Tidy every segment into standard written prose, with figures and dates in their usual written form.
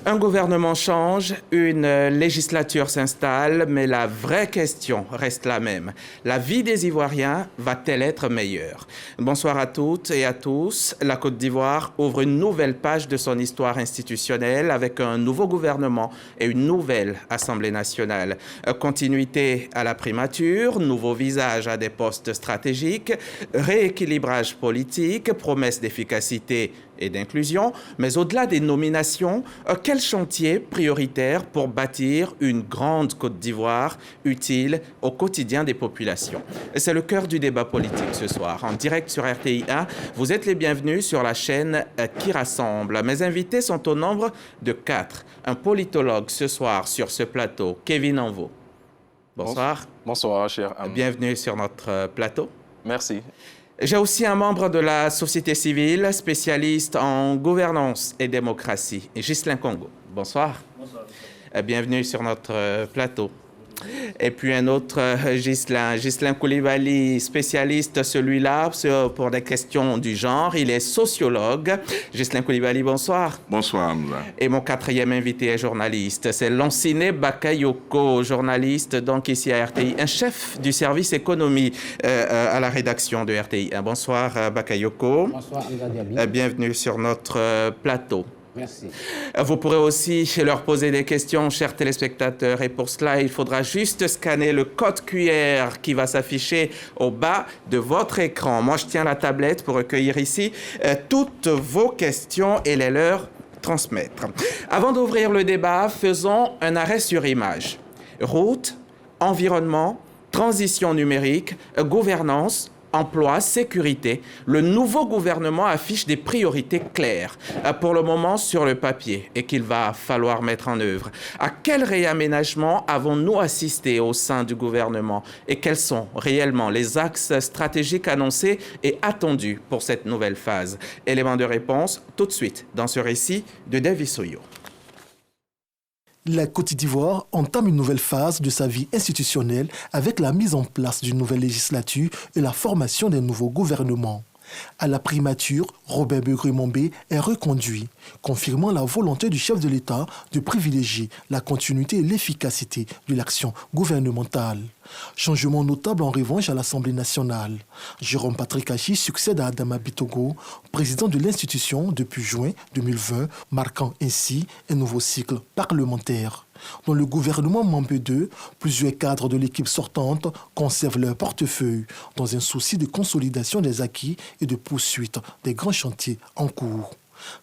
Un gouvernement change, une législature s'installe, mais la vraie question reste la même. La vie des Ivoiriens va-t-elle être meilleure? Bonsoir à toutes et à tous. La Côte d'Ivoire ouvre une nouvelle page de son histoire institutionnelle avec un nouveau gouvernement et une nouvelle Assemblée nationale. Continuité à la primature, nouveau visage à des postes stratégiques, rééquilibrage politique, promesse d'efficacité et d'inclusion, mais au-delà des nominations, quel chantier prioritaire pour bâtir une grande Côte d'Ivoire utile au quotidien des populations? C'est le cœur du débat politique ce soir. En direct sur RTI 1, vous êtes les bienvenus sur la chaîne qui rassemble. Mes invités sont au nombre de 4. Un politologue ce soir sur ce plateau, Kevin Anvo. Bonsoir. Bonsoir, cher ami. Bienvenue sur notre plateau. Merci. J'ai aussi un membre de la société civile, spécialiste en gouvernance et démocratie, Ghislain Congo. Bonsoir. Bonsoir. Bienvenue sur notre plateau. Et puis un autre, Ghislain Koulibaly, spécialiste celui-là pour des questions du genre. Il est sociologue. Ghislain Koulibaly, bonsoir. Bonsoir, Hamza. Et mon quatrième invité est journaliste. C'est Lanciné Bakayoko, journaliste donc ici à RTI, un chef du service économie à la rédaction de RTI. Bonsoir Bakayoko. Bonsoir Hamza Diaby. Bienvenue sur notre plateau. Merci. Vous pourrez aussi leur poser des questions, chers téléspectateurs. Et pour cela, il faudra juste scanner le code QR qui va s'afficher au bas de votre écran. Moi, je tiens la tablette pour recueillir ici toutes vos questions et les leur transmettre. Avant d'ouvrir le débat, faisons un arrêt sur image. Route, environnement, transition numérique, gouvernance, emploi, sécurité, le nouveau gouvernement affiche des priorités claires pour le moment sur le papier et qu'il va falloir mettre en œuvre. À quel réaménagement avons-nous assisté au sein du gouvernement et quels sont réellement les axes stratégiques annoncés et attendus pour cette nouvelle phase? Élément de réponse tout de suite dans ce récit de David Soyo. La Côte d'Ivoire entame une nouvelle phase de sa vie institutionnelle avec la mise en place d'une nouvelle législature et la formation d'un nouveau gouvernement. À la primature, Robert Begré-Mombé est reconduit, confirmant la volonté du chef de l'État de privilégier la continuité et l'efficacité de l'action gouvernementale. Changement notable en revanche à l'Assemblée nationale. Jérôme Patrick Achi succède à Adama Bitogo, président de l'institution depuis juin 2020, marquant ainsi un nouveau cycle parlementaire. Dans le gouvernement Mambé 2, plusieurs cadres de l'équipe sortante conservent leur portefeuille dans un souci de consolidation des acquis et de poursuite des grands chantiers en cours.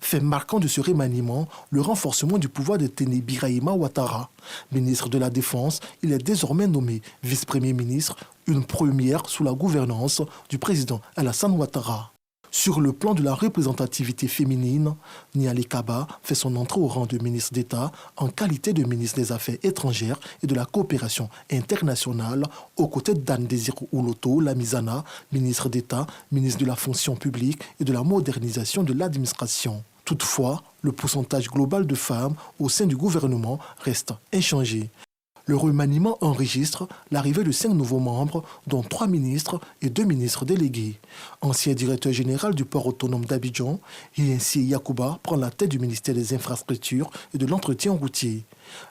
Fait marquant de ce remaniement, le renforcement du pouvoir de Téné Birahima Ouattara. Ministre de la Défense, il est désormais nommé vice-premier ministre, une première sous la gouvernance du président Alassane Ouattara. Sur le plan de la représentativité féminine, Niali Kaba fait son entrée au rang de ministre d'État en qualité de ministre des Affaires étrangères et de la coopération internationale, aux côtés d'Anne Désiré Ouloto Lamizana, ministre d'État, ministre de la fonction publique et de la modernisation de l'administration. Toutefois, le pourcentage global de femmes au sein du gouvernement reste inchangé. Le remaniement enregistre l'arrivée de 5 nouveaux membres, dont 3 ministres et 2 ministres délégués. Ancien directeur général du port autonome d'Abidjan, Yensi Yakouba prend la tête du ministère des Infrastructures et de l'Entretien routier.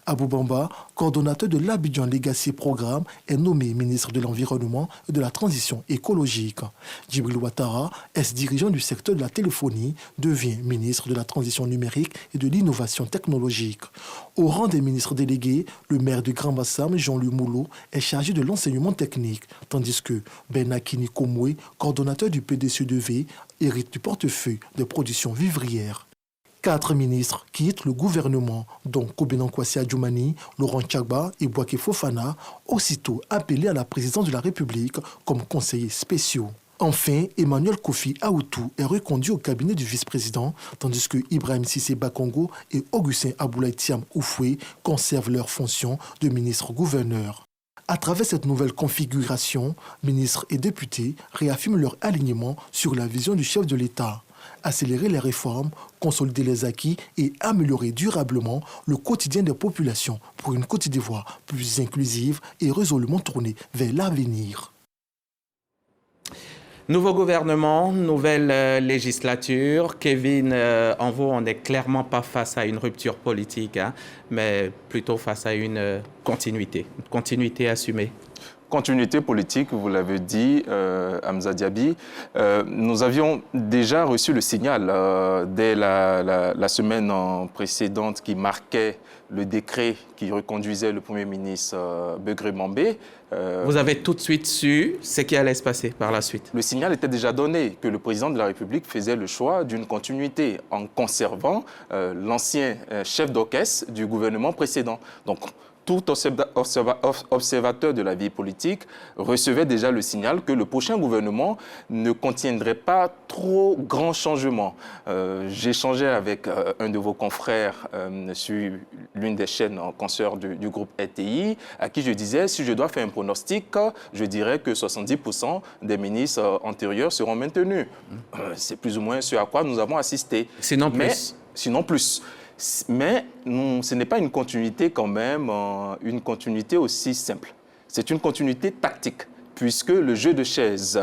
Abou Bamba, coordonnateur de l'Abidjan Legacy Programme, est nommé ministre de l'Environnement et de la Transition écologique. Djibril Ouattara, ex-dirigeant du secteur de la téléphonie, devient ministre de la Transition numérique et de l'Innovation technologique. Au rang des ministres délégués, le maire de Grand Bassam, Jean-Louis Moulot, est chargé de l'enseignement technique, tandis que Benakini Komwe, coordonnateur du PDCE2V, hérite du portefeuille de production vivrière. 4 ministres quittent le gouvernement, dont Kobenan Kwasi Adjoumani, Laurent Tchagba et Bouaké Fofana, aussitôt appelés à la présidence de la République comme conseillers spéciaux. Enfin, Emmanuel Kofi Aoutou est reconduit au cabinet du vice-président, tandis que Ibrahim Cissé Bakongo et Augustin Aboulaye Thiam Oufoué conservent leurs fonctions de ministre-gouverneur. À travers cette nouvelle configuration, ministres et députés réaffirment leur alignement sur la vision du chef de l'État. Accélérer les réformes, consolider les acquis et améliorer durablement le quotidien des populations pour une Côte d'Ivoire plus inclusive et résolument tournée vers l'avenir. Nouveau gouvernement, nouvelle législature. Kevin, en vous, on n'est clairement pas face à une rupture politique, hein, mais plutôt face à une continuité assumée. Continuité politique, vous l'avez dit, Hamza Diaby. Nous avions déjà reçu le signal dès la semaine précédente qui marquait le décret qui reconduisait le Premier ministre Begré Mambé. Vous avez tout de suite su ce qui allait se passer par la suite. Le signal était déjà donné que le président de la République faisait le choix d'une continuité en conservant l'ancien chef d'orchestre du gouvernement précédent. Donc, tout observateur de la vie politique recevait déjà le signal que le prochain gouvernement ne contiendrait pas trop grands changements. J'échangeais avec un de vos confrères sur l'une des chaînes consoeurs du groupe RTI, à qui je disais, si je dois faire un pronostic, je dirais que 70% des ministres antérieurs seront maintenus. C'est plus ou moins ce à quoi nous avons assisté. Sinon plus. Sinon plus. Mais ce n'est pas une continuité quand même, une continuité aussi simple. C'est une continuité tactique, puisque le jeu de chaises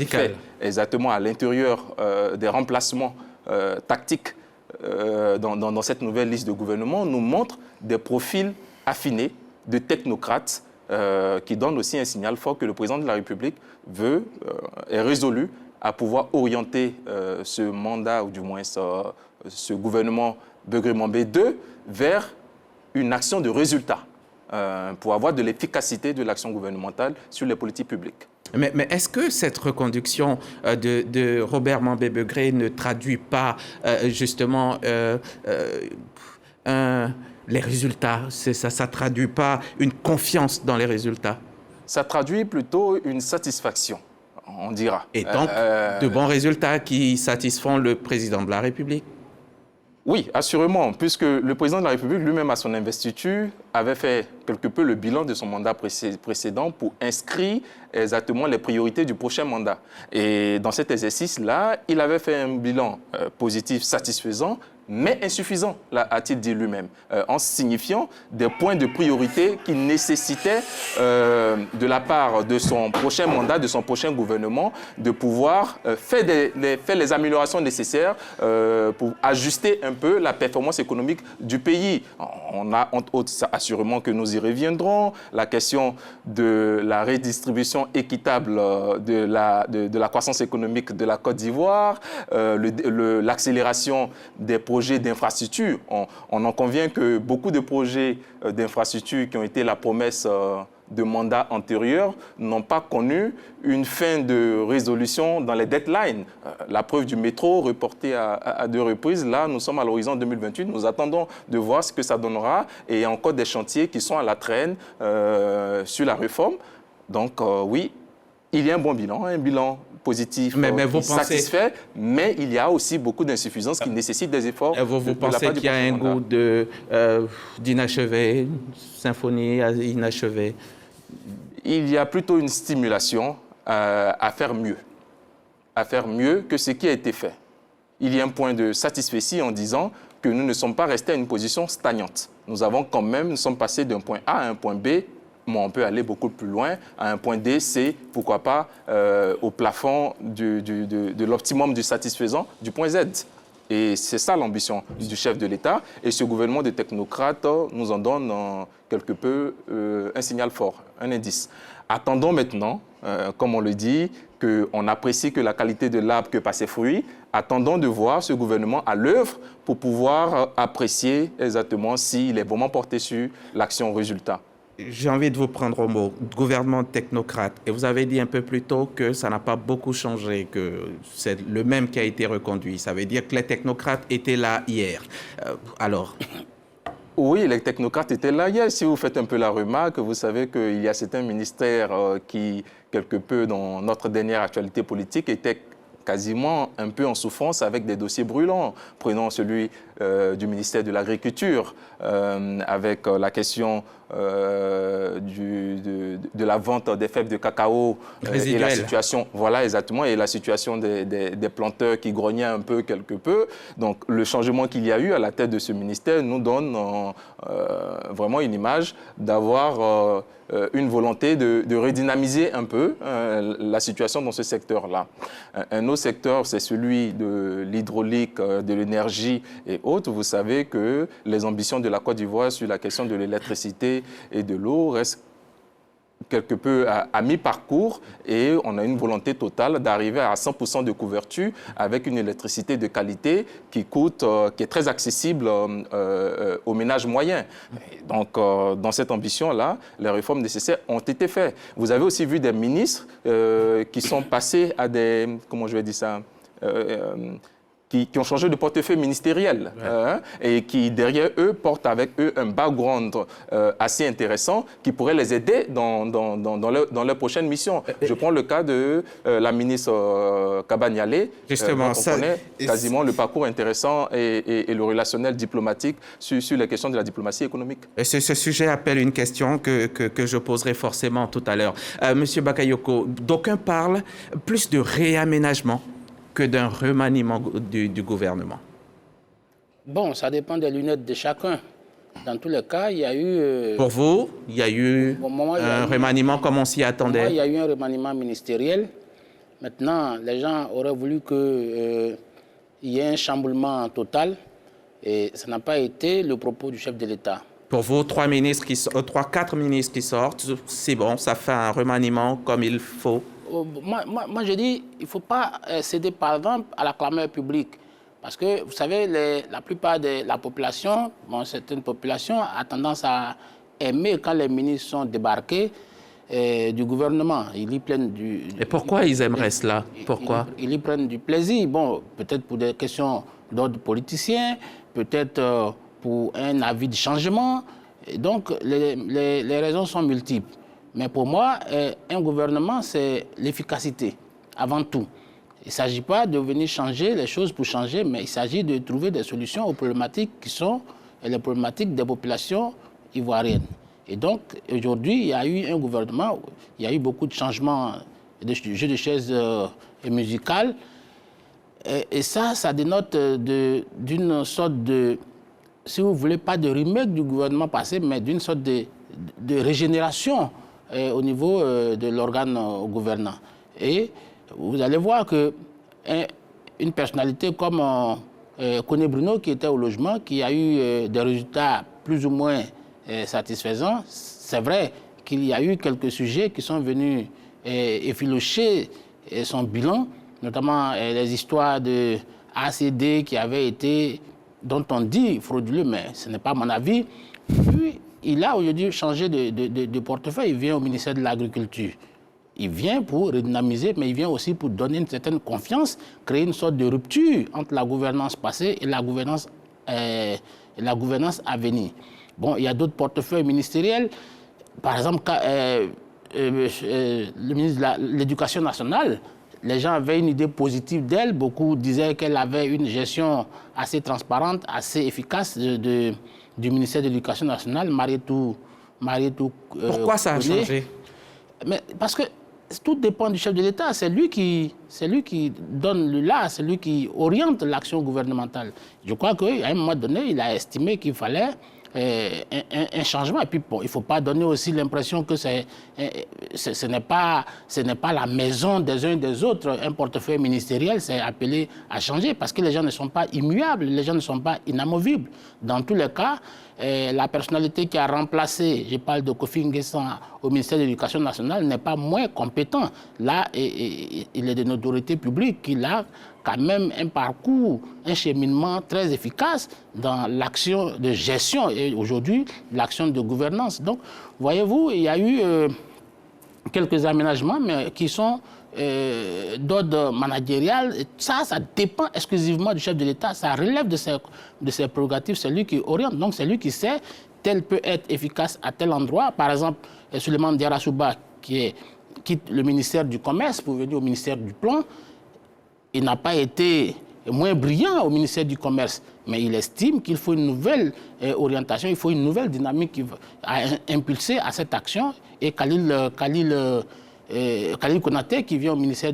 fait exactement à l'intérieur des remplacements tactiques dans cette nouvelle liste de gouvernement nous montre des profils affinés de technocrates qui donnent aussi un signal fort que le président de la République est résolu à pouvoir orienter ce mandat, ou du moins ce gouvernement Begré Mambé 2 vers une action de résultat pour avoir de l'efficacité de l'action gouvernementale sur les politiques publiques. Mais est-ce que cette reconduction de Robert Mambé Begré ne traduit pas justement les résultats? Ça ne traduit pas une confiance dans les résultats? Ça traduit plutôt une satisfaction, on dira. Et donc, de bons résultats qui satisfont le président de la République? Oui, assurément, puisque le président de la République lui-même, à son investiture, avait fait quelque peu le bilan de son mandat précédent pour inscrire exactement les priorités du prochain mandat. Et dans cet exercice-là, il avait fait un bilan positif satisfaisant, mais insuffisant, a-t-il dit lui-même, en signifiant des points de priorité qui nécessitaient de la part de son prochain mandat, de son prochain gouvernement, de pouvoir faire les améliorations nécessaires pour ajuster un peu la performance économique du pays. On a entre autres, assurément que nous y reviendrons, la question de la redistribution équitable de la croissance économique de la Côte d'Ivoire, l'accélération des projets d'infrastructures. On en convient que beaucoup de projets d'infrastructures qui ont été la promesse de mandats antérieurs n'ont pas connu une fin de résolution dans les deadlines. La preuve du métro reporté à 2 reprises, là nous sommes à l'horizon 2028, nous attendons de voir ce que ça donnera et il y a encore des chantiers qui sont à la traîne sur la réforme. Donc oui, il y a un bon bilan, un bilan positif, mais vous pensez... satisfait, mais il y a aussi beaucoup d'insuffisances qui nécessitent des efforts. Vous pensez qu'il y a un goût d'inachevé, symphonie inachevée? Il y a plutôt une stimulation à faire mieux que ce qui a été fait. Il y a un point de satisfaction en disant que nous ne sommes pas restés à une position stagnante. Nous sommes passés d'un point A à un point B. Mais on peut aller beaucoup plus loin, à un point D, c'est, pourquoi pas, au plafond de l'optimum du satisfaisant du point Z. Et c'est ça l'ambition du chef de l'État. Et ce gouvernement de technocrates nous en donne quelque peu un signal fort, un indice. Attendons maintenant, comme on le dit, qu'on apprécie que la qualité de l'arbre que par ses fruits. Attendons de voir ce gouvernement à l'œuvre pour pouvoir apprécier exactement s'il est vraiment porté sur l'action résultat. J'ai envie de vous prendre au mot, gouvernement technocrate. Et vous avez dit un peu plus tôt que ça n'a pas beaucoup changé, que c'est le même qui a été reconduit. Ça veut dire que les technocrates étaient là hier. Alors... Oui, les technocrates étaient là hier. Si vous faites un peu la remarque, vous savez qu'il y a certains ministères qui, quelque peu dans notre dernière actualité politique, étaient quasiment un peu en souffrance avec des dossiers brûlants. Prenons celui du ministère de l'Agriculture, avec la question de la vente des fèves de cacao et la situation, voilà exactement, et la situation des planteurs qui grognaient un peu quelque peu. Donc le changement qu'il y a eu à la tête de ce ministère nous donne vraiment une image d'avoir une volonté de redynamiser un peu la situation dans ce secteur-là. Un autre secteur, c'est celui de l'hydraulique, de l'énergie et autres. Vous savez que les ambitions de la Côte d'Ivoire sur la question de l'électricité et de l'eau restent quelque peu à mi-parcours et on a une volonté totale d'arriver à 100% de couverture avec une électricité de qualité qui est très accessible aux ménages moyens. Donc, dans cette ambition-là, les réformes nécessaires ont été faites. Vous avez aussi vu des ministres qui sont passés à des, comment je vais dire ça, qui ont changé de portefeuille ministériel et qui, derrière eux, portent avec eux un background assez intéressant qui pourrait les aider dans leurs prochaines missions. Je prends le cas de la ministre Kabaniale. Justement, on connaît quasiment le parcours intéressant et le relationnel diplomatique sur les questions de la diplomatie économique. Et ce sujet appelle une question que je poserai forcément tout à l'heure. Monsieur Bakayoko, d'aucuns parlent plus de réaménagement que d'un remaniement du gouvernement? Bon, ça dépend des lunettes de chacun. Dans tous les cas, il y a eu... Pour vous, il y a eu un remaniement comme on s'y attendait? Pour moi, il y a eu un remaniement ministériel. Maintenant, les gens auraient voulu qu'il y ait un chamboulement total. Et ça n'a pas été le propos du chef de l'État. Pour vous, 4 ministres qui sortent, c'est bon, ça fait un remaniement comme il faut? Moi, je dis, il ne faut pas céder, par exemple, à la clameur publique. Parce que, vous savez, la plupart de la population, certaines populations, a tendance à aimer quand les ministres sont débarqués du gouvernement. Ils y prennent Et pourquoi ils aimeraient cela? Pourquoi? Ils y prennent du plaisir. Bon, peut-être pour des questions d'ordre politicien, peut-être pour un avis de changement. Et donc, les raisons sont multiples. Mais pour moi, un gouvernement, c'est l'efficacité, avant tout. Il ne s'agit pas de venir changer les choses pour changer, mais il s'agit de trouver des solutions aux problématiques qui sont les problématiques des populations ivoiriennes. Et donc, aujourd'hui, il y a eu un gouvernement, il y a eu beaucoup de changements de jeux de chaises musicales. Et ça dénote d'une sorte de, si vous voulez, pas de remake du gouvernement passé, mais d'une sorte de régénération au niveau de l'organe gouvernant. Et vous allez voir que une personnalité comme Koné Bruno, qui était au logement, qui a eu des résultats plus ou moins satisfaisants, c'est vrai qu'il y a eu quelques sujets qui sont venus effilocher son bilan, notamment les histoires de ACD qui avaient été, dont on dit frauduleux, mais ce n'est pas mon avis. Puis, il a aujourd'hui changé de portefeuille, il vient au ministère de l'Agriculture. Il vient pour redynamiser, mais il vient aussi pour donner une certaine confiance, créer une sorte de rupture entre la gouvernance passée et la gouvernance à venir. Bon, il y a d'autres portefeuilles ministériels. Par exemple, le ministre de l'Éducation nationale, les gens avaient une idée positive d'elle. Beaucoup disaient qu'elle avait une gestion assez transparente, assez efficace du ministère de l'Éducation nationale, Marietou. Pourquoi ça a changé? Mais parce que tout dépend du chef de l'État. C'est lui qui donne le là, c'est lui qui oriente l'action gouvernementale. Je crois qu'à un moment donné, il a estimé qu'il fallait un changement. Et puis, bon, il ne faut pas donner aussi l'impression que ce n'est pas la maison des uns et des autres. Un portefeuille ministériel, c'est appelé à changer parce que les gens ne sont pas immuables, les gens ne sont pas inamovibles. Dans tous les cas, la personnalité qui a remplacé, je parle de Kofi Nguessan au ministère de l'Éducation nationale, n'est pas moins compétent. Là, il est de notoriété publique qu'il a quand même un parcours, un cheminement très efficace dans l'action de gestion et aujourd'hui l'action de gouvernance. Donc, voyez-vous, il y a eu quelques aménagements mais qui sont d'ordre managérial. Ça dépend exclusivement du chef de l'État. Ça relève de ses prérogatives. C'est lui qui oriente. Donc, c'est lui qui sait tel peut être efficace à tel endroit. Par exemple, Souleymane Diarra-Souba, qui quitte le ministère du Commerce pour venir au ministère du Plan, il n'a pas été moins brillant au ministère du Commerce. Mais il estime qu'il faut une nouvelle orientation, il faut une nouvelle dynamique qui va impulser à cette action. Et Khalil Konaté, qui vient au ministère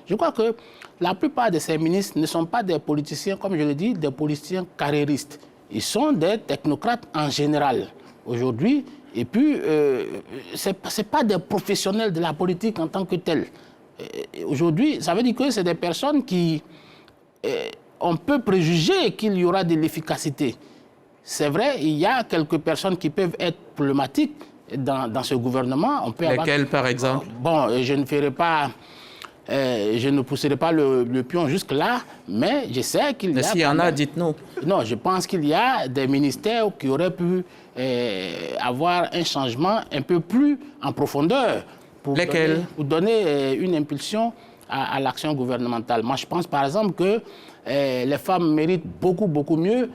Je crois que la plupart de ces ministres ne sont pas des politiciens, comme je l'ai dit, des politiciens carriéristes. Ils sont des technocrates en général aujourd'hui. Et puis, ce n'est pas des professionnels de la politique en tant que tels. Aujourd'hui, ça veut dire que c'est des personnes qui... on peut préjuger qu'il y aura de l'efficacité. C'est vrai, il y a quelques personnes qui peuvent être problématiques dans ce gouvernement. On peut Lesquelles, par exemple? Bon, je ne ferai pas... je ne pousserai pas le pion jusque-là, mais je sais qu'il y a... S'il y en a, dites-nous. Non, je pense qu'il y a des ministères qui auraient pu avoir un changement un peu plus en profondeur pour donner une impulsion à l'action gouvernementale. Moi, je pense par exemple que les femmes méritent beaucoup mieux,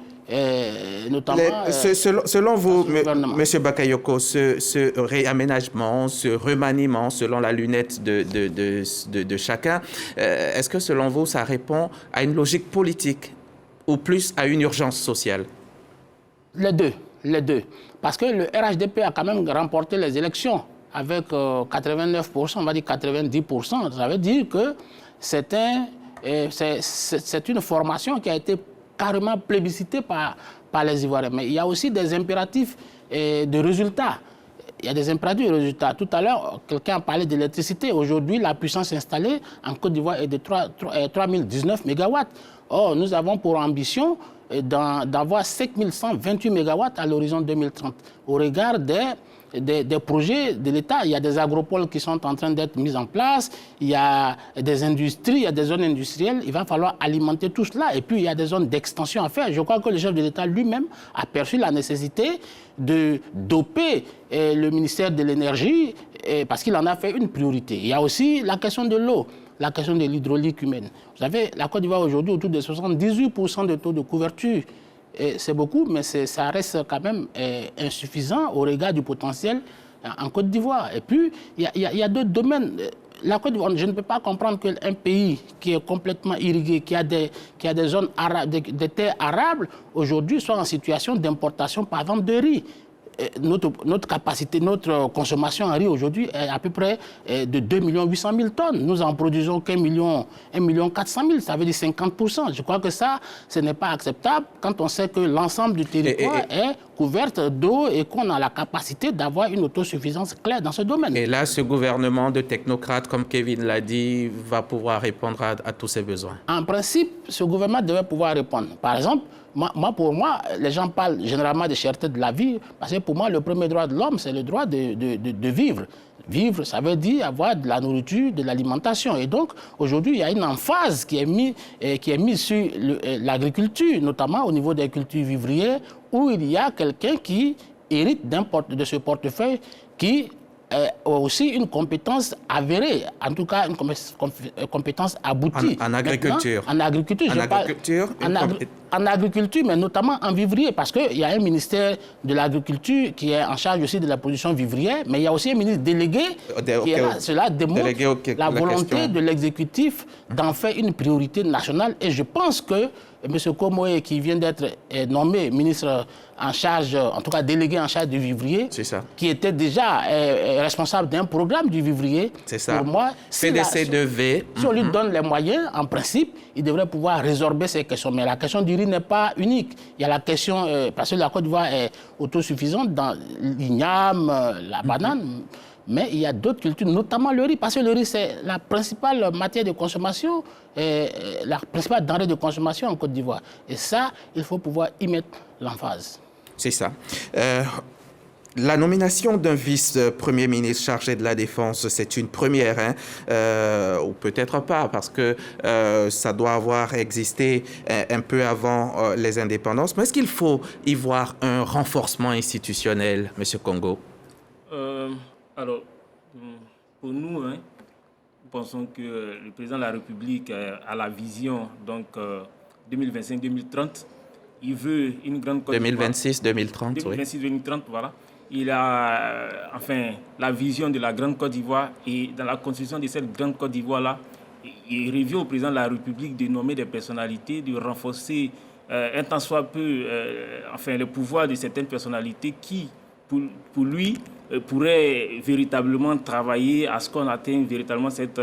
notamment... selon vous, M. Bakayoko, ce réaménagement, ce remaniement, selon la lunette de chacun, est-ce que selon vous, ça répond à une logique politique ou plus à une urgence sociale? Les deux. Parce que le RHDP a quand même remporté les élections avec 89%, on va dire 90%. Ça veut dire que c'est une formation qui a été carrément plébiscitée par les Ivoiriens. Mais il y a aussi des impératifs de résultats. Il y a des impératifs de résultats. Tout à l'heure, quelqu'un a parlé d'électricité. Aujourd'hui, la puissance installée en Côte d'Ivoire est de 3019 MW. Or, nous avons pour ambition d'avoir 7128 MW à l'horizon 2030. Au regard des projets de l'État, il y a des agropoles qui sont en train d'être mis en place, il y a des industries, il y a des zones industrielles, il va falloir alimenter tout cela. Et puis, il y a des zones d'extension à faire. Je crois que le chef de l'État lui-même a perçu la nécessité de doper le ministère de l'Énergie parce qu'il en a fait une priorité. Il y a aussi la question de l'eau, la question de l'hydraulique humaine. Vous savez, la Côte d'Ivoire aujourd'hui, autour de 78% de taux de couverture. C'est beaucoup, mais ça reste quand même insuffisant au regard du potentiel en Côte d'Ivoire. Et puis, il y a d'autres domaines. La Côte d'Ivoire, je ne peux pas comprendre qu'un pays qui est complètement irrigué, qui a des zones des terres arables, aujourd'hui soit en situation d'importation, par exemple, de riz. Notre capacité, notre consommation en riz aujourd'hui est à peu près de 2 800 000 tonnes. Nous en produisons qu'1 million 400 000, ça veut dire 50%. Je crois que ça, ce n'est pas acceptable quand on sait que l'ensemble du territoire est couverte d'eau et qu'on a la capacité d'avoir une autosuffisance claire dans ce domaine. Et là, ce gouvernement de technocrates, comme Kevin l'a dit, va pouvoir répondre à tous ces besoins. En principe, ce gouvernement devait pouvoir répondre. Par exemple, pour moi, les gens parlent généralement de cherté de la vie, parce que pour moi, le premier droit de l'homme, c'est le droit de vivre. Vivre, ça veut dire avoir de la nourriture, de l'alimentation. Et donc, aujourd'hui, il y a une emphase qui est mise sur l'agriculture, notamment au niveau des cultures vivrières, où il y a quelqu'un qui hérite de ce portefeuille qui aussi une compétence avérée, en tout cas une compétence aboutie. En agriculture. En agriculture, en agriculture, mais notamment en vivrier, parce qu'il y a un ministère de l'agriculture qui est en charge aussi de la production vivrière, mais il y a aussi un ministre délégué qui est là. Cela démontre la volonté de l'exécutif d'en faire une priorité nationale. Et je pense que M. Komoé, qui vient d'être nommé ministre en charge, en tout cas délégué en charge du vivrier, qui était déjà responsable d'un programme du vivrier, pour moi, si on lui donne les moyens, en principe, il devrait pouvoir résorber ces questions. Mais la question du riz n'est pas unique. Il y a la question, parce que la Côte d'Ivoire est autosuffisante dans l'igname, la banane, mais il y a d'autres cultures, notamment le riz, parce que le riz, c'est la principale matière de consommation, la principale denrée de consommation en Côte d'Ivoire. Et ça, il faut pouvoir y mettre l'emphase. C'est ça. La nomination d'un vice-premier ministre chargé de la Défense, c'est une première, ou peut-être pas, parce que ça doit avoir existé un peu avant les indépendances. Mais est-ce qu'il faut y voir un renforcement institutionnel, M. Congo? Alors, pour nous, nous pensons que le président de la République a la vision, donc 2025-2030. Il veut une grande Côte d'Ivoire. 2026-2030, oui. 2026-2030, voilà. Il a, la vision de la grande Côte d'Ivoire, et dans la construction de cette grande Côte d'Ivoire-là, il revient au président de la République de nommer des personnalités, de renforcer un tant soit peu le pouvoir de certaines personnalités qui, pour lui, pourraient véritablement travailler à ce qu'on atteigne véritablement cette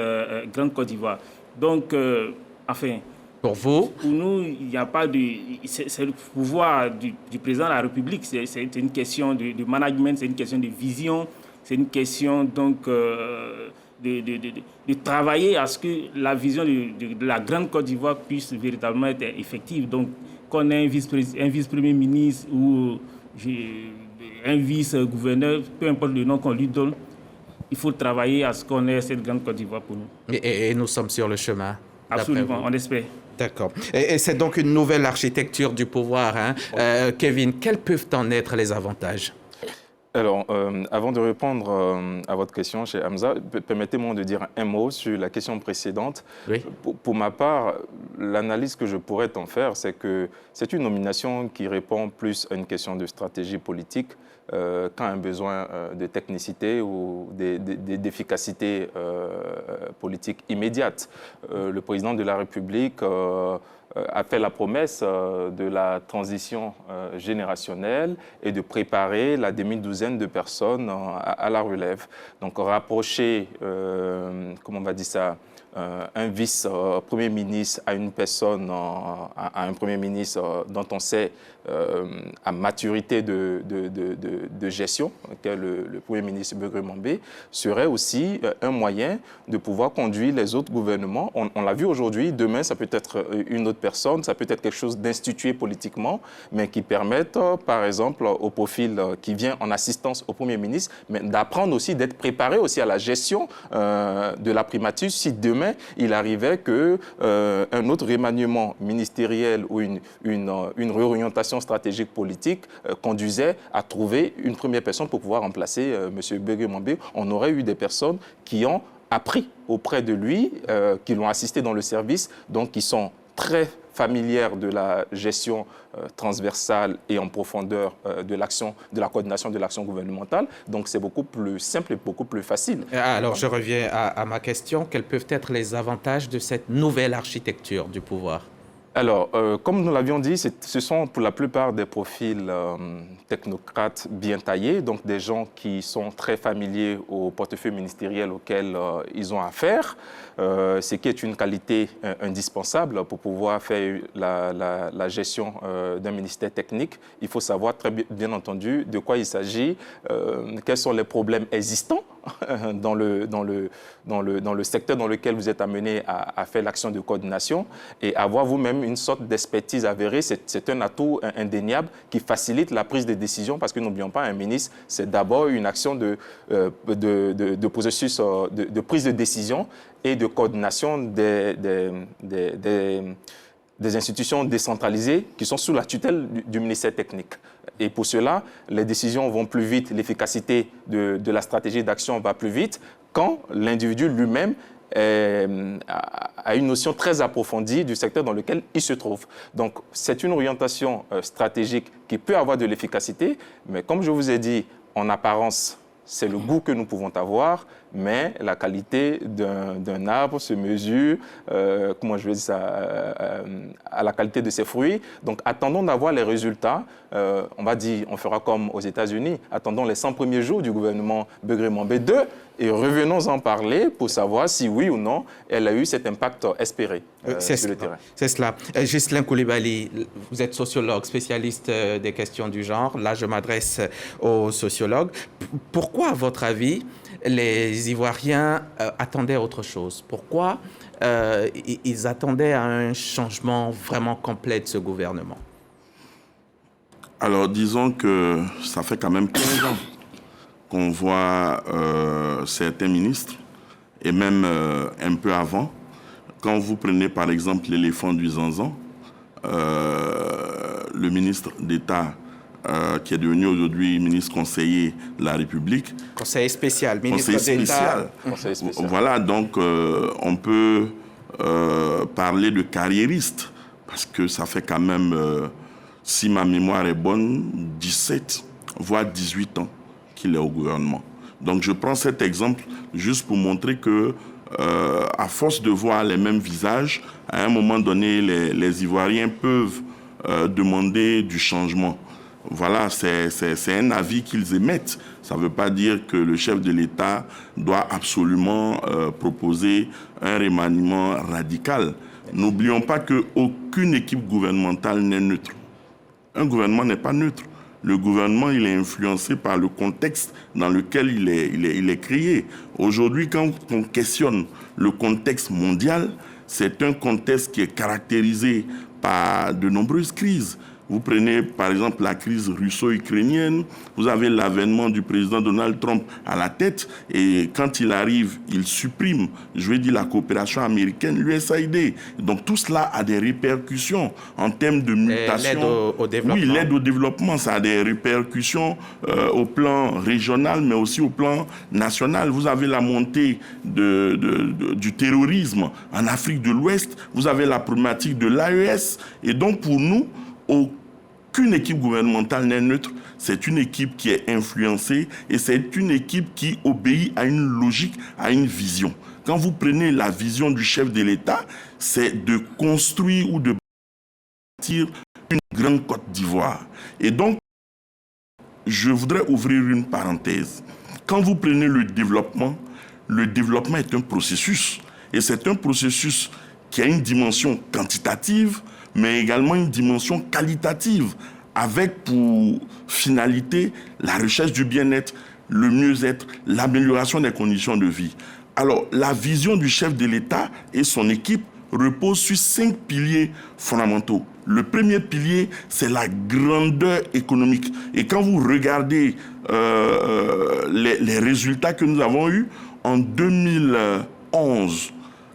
grande Côte d'Ivoire. Donc, pour vous, pour nous, il n'y a pas de... C'est le pouvoir du président de la République. C'est une question de management, c'est une question de vision, c'est une question donc de travailler à ce que la vision de la grande Côte d'Ivoire puisse véritablement être effective. Donc, qu'on ait un vice-premier ministre ou un vice-gouverneur, peu importe le nom qu'on lui donne, il faut travailler à ce qu'on ait cette grande Côte d'Ivoire pour nous. Et nous sommes sur le chemin. Absolument, on espère. D'accord. Et c'est donc une nouvelle architecture du pouvoir. Kevin, quels peuvent en être les avantages? Alors, avant de répondre à votre question, chez Hamza, permettez-moi de dire un mot sur la question précédente. Oui. Pour ma part, l'analyse que je pourrais en faire, c'est que c'est une nomination qui répond plus à une question de stratégie politique qu'à un besoin de technicité ou d'efficacité politique immédiate. Le président de la République a fait la promesse de la transition générationnelle et de préparer la demi-douzaine de personnes à la relève. Donc rapprocher, comment on va dire ça, un vice-premier ministre à une personne, à un premier ministre dont on sait à maturité de gestion, qu'est le premier ministre Begré Mambé, serait aussi un moyen de pouvoir conduire les autres gouvernements. On l'a vu aujourd'hui, demain ça peut être une autre personne, ça peut être quelque chose d'institué politiquement, mais qui permette, par exemple, au profil qui vient en assistance au premier ministre, mais d'apprendre aussi, d'être préparé aussi à la gestion de la primature si demain il arrivait qu'un autre remaniement ministériel ou une réorientation stratégique politique conduisait à trouver une première personne pour pouvoir remplacer M. Begré Mambé. On aurait eu des personnes qui ont appris auprès de lui, qui l'ont assisté dans le service, donc qui sont très familières de la gestion transversale et en profondeur de la coordination de l'action gouvernementale. Donc c'est beaucoup plus simple et beaucoup plus facile. Alors je reviens à ma question. Quels peuvent être les avantages de cette nouvelle architecture du pouvoir? Alors, comme nous l'avions dit, ce sont pour la plupart des profils technocrates bien taillés, donc des gens qui sont très familiers au portefeuille ministériel auquel ils ont affaire, ce qui est une qualité indispensable pour pouvoir faire la gestion d'un ministère technique. Il faut savoir très bien entendu de quoi il s'agit, quels sont les problèmes existants dans le secteur dans lequel vous êtes amené à faire l'action de coordination et avoir vous-même une sorte d'expertise avérée. C'est un atout indéniable qui facilite la prise de décision parce que n'oublions pas, un ministre, c'est d'abord une action de processus de prise de décision et de coordination des institutions décentralisées qui sont sous la tutelle du ministère technique. Et pour cela, les décisions vont plus vite, l'efficacité de la stratégie d'action va plus vite quand l'individu lui-même a une notion très approfondie du secteur dans lequel il se trouve. Donc, c'est une orientation stratégique qui peut avoir de l'efficacité, mais comme je vous ai dit, en apparence, c'est le goût que nous pouvons avoir, mais la qualité d'un arbre se mesure, comment je vais dire ça, à la qualité de ses fruits. Donc, attendons d'avoir les résultats. On fera comme aux États-Unis, attendons les 100 premiers jours du gouvernement Begré Mambé II et revenons en parler pour savoir si oui ou non elle a eu cet impact espéré sur le terrain. C'est cela. Ghislain Coulibaly, vous êtes sociologue, spécialiste des questions du genre. Là, je m'adresse aux sociologues. Pourquoi, à votre avis, les Ivoiriens attendaient autre chose? Pourquoi ils attendaient à un changement vraiment complet de ce gouvernement? Alors, disons que ça fait quand même 15 ans qu'on voit certains ministres, et même un peu avant. Quand vous prenez par exemple l'éléphant du Zanzan, le ministre d'État qui est devenu aujourd'hui ministre conseiller de la République. Conseiller spécial, ministre d'État. Conseiller spécial. Voilà, donc on peut parler de carriériste, parce que ça fait quand même, si ma mémoire est bonne, 17, voire 18 ans qu'il est au gouvernement. Donc je prends cet exemple juste pour montrer que à force de voir les mêmes visages, à un moment donné, les Ivoiriens peuvent demander du changement. Voilà, c'est un avis qu'ils émettent. Ça ne veut pas dire que le chef de l'État doit absolument proposer un remaniement radical. N'oublions pas qu'aucune équipe gouvernementale n'est neutre. Un gouvernement n'est pas neutre. Le gouvernement, il est influencé par le contexte dans lequel il est créé. Aujourd'hui, quand on questionne le contexte mondial, c'est un contexte qui est caractérisé par de nombreuses crises. Vous prenez par exemple la crise russo-ukrainienne, vous avez l'avènement du président Donald Trump à la tête et quand il arrive, il supprime, je vais dire, la coopération américaine, l'USAID. Donc tout cela a des répercussions en termes de mutation. L'aide au développement. Oui, l'aide au développement, ça a des répercussions au plan régional mais aussi au plan national. Vous avez la montée du terrorisme en Afrique de l'Ouest, vous avez la problématique de l'AES et donc pour nous, aucune équipe gouvernementale n'est neutre. C'est une équipe qui est influencée et c'est une équipe qui obéit à une logique, à une vision. Quand vous prenez la vision du chef de l'État, c'est de construire ou de bâtir une grande Côte d'Ivoire. Et donc, je voudrais ouvrir une parenthèse. Quand vous prenez le développement est un processus. Et c'est un processus qui a une dimension quantitative, mais également une dimension qualitative, avec pour finalité la recherche du bien-être, le mieux-être, l'amélioration des conditions de vie. Alors, la vision du chef de l'État et son équipe repose sur 5 piliers fondamentaux. Le premier pilier, c'est la grandeur économique. Et quand vous regardez les résultats que nous avons eus en 2011,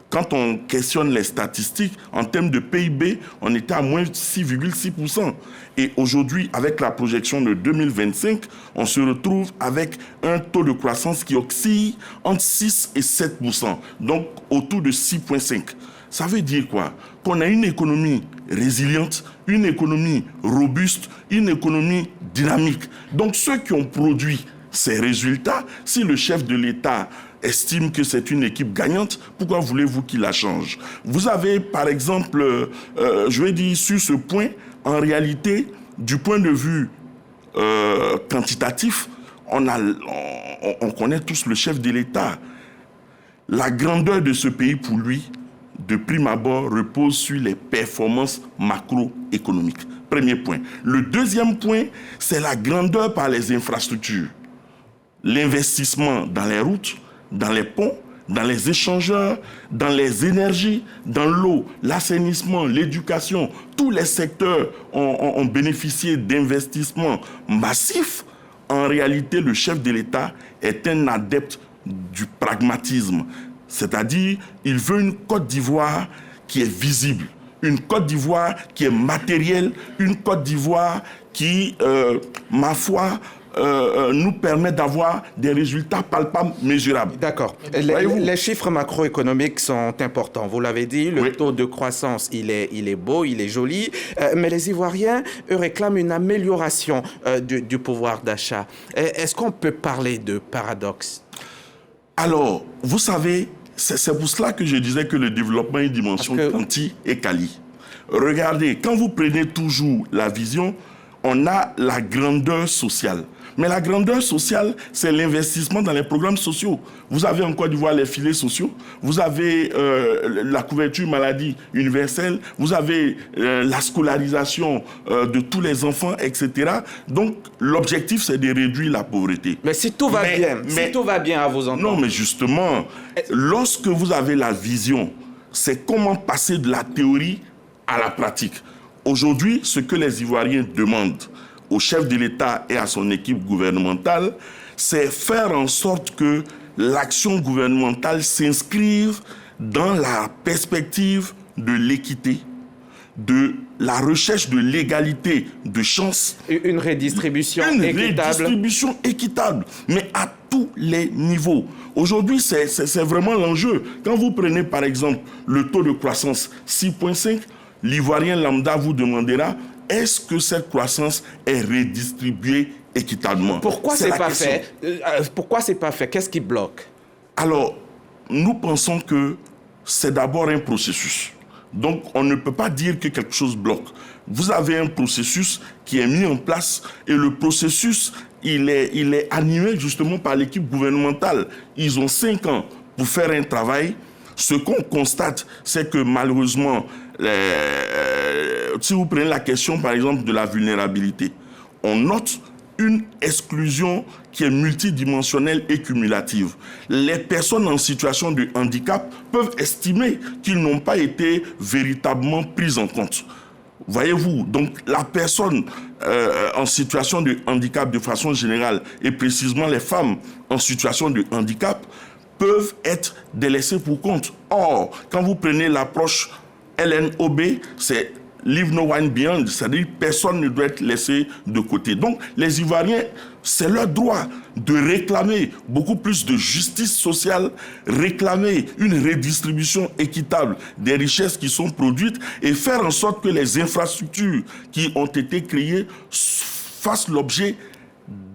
quand on questionne les statistiques, en termes de PIB, on était à moins 6,6%. Et aujourd'hui, avec la projection de 2025, on se retrouve avec un taux de croissance qui oscille entre 6 et 7%, donc autour de 6,5%. Ça veut dire quoi? Qu'on a une économie résiliente, une économie robuste, une économie dynamique. Donc ceux qui ont produit ces résultats, si le chef de l'État estime que c'est une équipe gagnante, pourquoi voulez-vous qu'il la change? Vous avez, par exemple, je vais dire sur ce point, en réalité, du point de vue quantitatif, on connaît tous le chef de l'État. La grandeur de ce pays, pour lui, de prime abord, repose sur les performances macroéconomiques. Premier point. Le deuxième point, c'est la grandeur par les infrastructures. L'investissement dans les routes, dans les ponts, dans les échangeurs, dans les énergies, dans l'eau, l'assainissement, l'éducation, tous les secteurs ont bénéficié d'investissements massifs. En réalité, le chef de l'État est un adepte du pragmatisme. C'est-à-dire, il veut une Côte d'Ivoire qui est visible, une Côte d'Ivoire qui est matérielle, une Côte d'Ivoire qui, ma foi, nous permet d'avoir des résultats palpables, mesurables. D'accord. Les chiffres macroéconomiques sont importants. Vous l'avez dit, le taux de croissance, il est beau, il est joli, mais les Ivoiriens, eux, réclament une amélioration du pouvoir d'achat. Est-ce qu'on peut parler de paradoxe? Alors, vous savez, c'est pour cela que je disais que le développement est une dimension quanti et quali. Regardez, quand vous prenez toujours la vision, on a la grandeur sociale. Mais la grandeur sociale, c'est l'investissement dans les programmes sociaux. Vous avez en Côte d'Ivoire les filets sociaux, vous avez la couverture maladie universelle, vous avez la scolarisation de tous les enfants, etc. Donc, l'objectif, c'est de réduire la pauvreté. Mais si tout va bien, si tout va bien à vos entendre. Non, mais justement, lorsque vous avez la vision, c'est comment passer de la théorie à la pratique. Aujourd'hui, ce que les Ivoiriens demandent au chef de l'État et à son équipe gouvernementale, c'est faire en sorte que l'action gouvernementale s'inscrive dans la perspective de l'équité, de la recherche de l'égalité de chance. Une redistribution équitable. Une redistribution équitable, mais à tous les niveaux. Aujourd'hui, c'est vraiment l'enjeu. Quand vous prenez par exemple le taux de croissance 6,5, l'Ivoirien lambda vous demandera: est-ce que cette croissance est redistribuée équitablement? Pourquoi c'est pas fait? Pourquoi c'est pas fait? Qu'est-ce qui bloque? Alors, nous pensons que c'est d'abord un processus. Donc, on ne peut pas dire que quelque chose bloque. Vous avez un processus qui est mis en place et le processus, il est animé justement par l'équipe gouvernementale. Ils ont 5 ans pour faire un travail. Ce qu'on constate, c'est que malheureusement, si vous prenez la question par exemple de la vulnérabilité, on note une exclusion qui est multidimensionnelle et cumulative. Les personnes en situation de handicap peuvent estimer qu'ils n'ont pas été véritablement prises en compte. Voyez-vous, donc la personne en situation de handicap de façon générale, et précisément les femmes en situation de handicap, peuvent être délaissées pour compte. Or, quand vous prenez l'approche LNOB, c'est Leave no one behind, c'est-à-dire personne ne doit être laissé de côté. Donc, les Ivoiriens, c'est leur droit de réclamer beaucoup plus de justice sociale, réclamer une redistribution équitable des richesses qui sont produites et faire en sorte que les infrastructures qui ont été créées fassent l'objet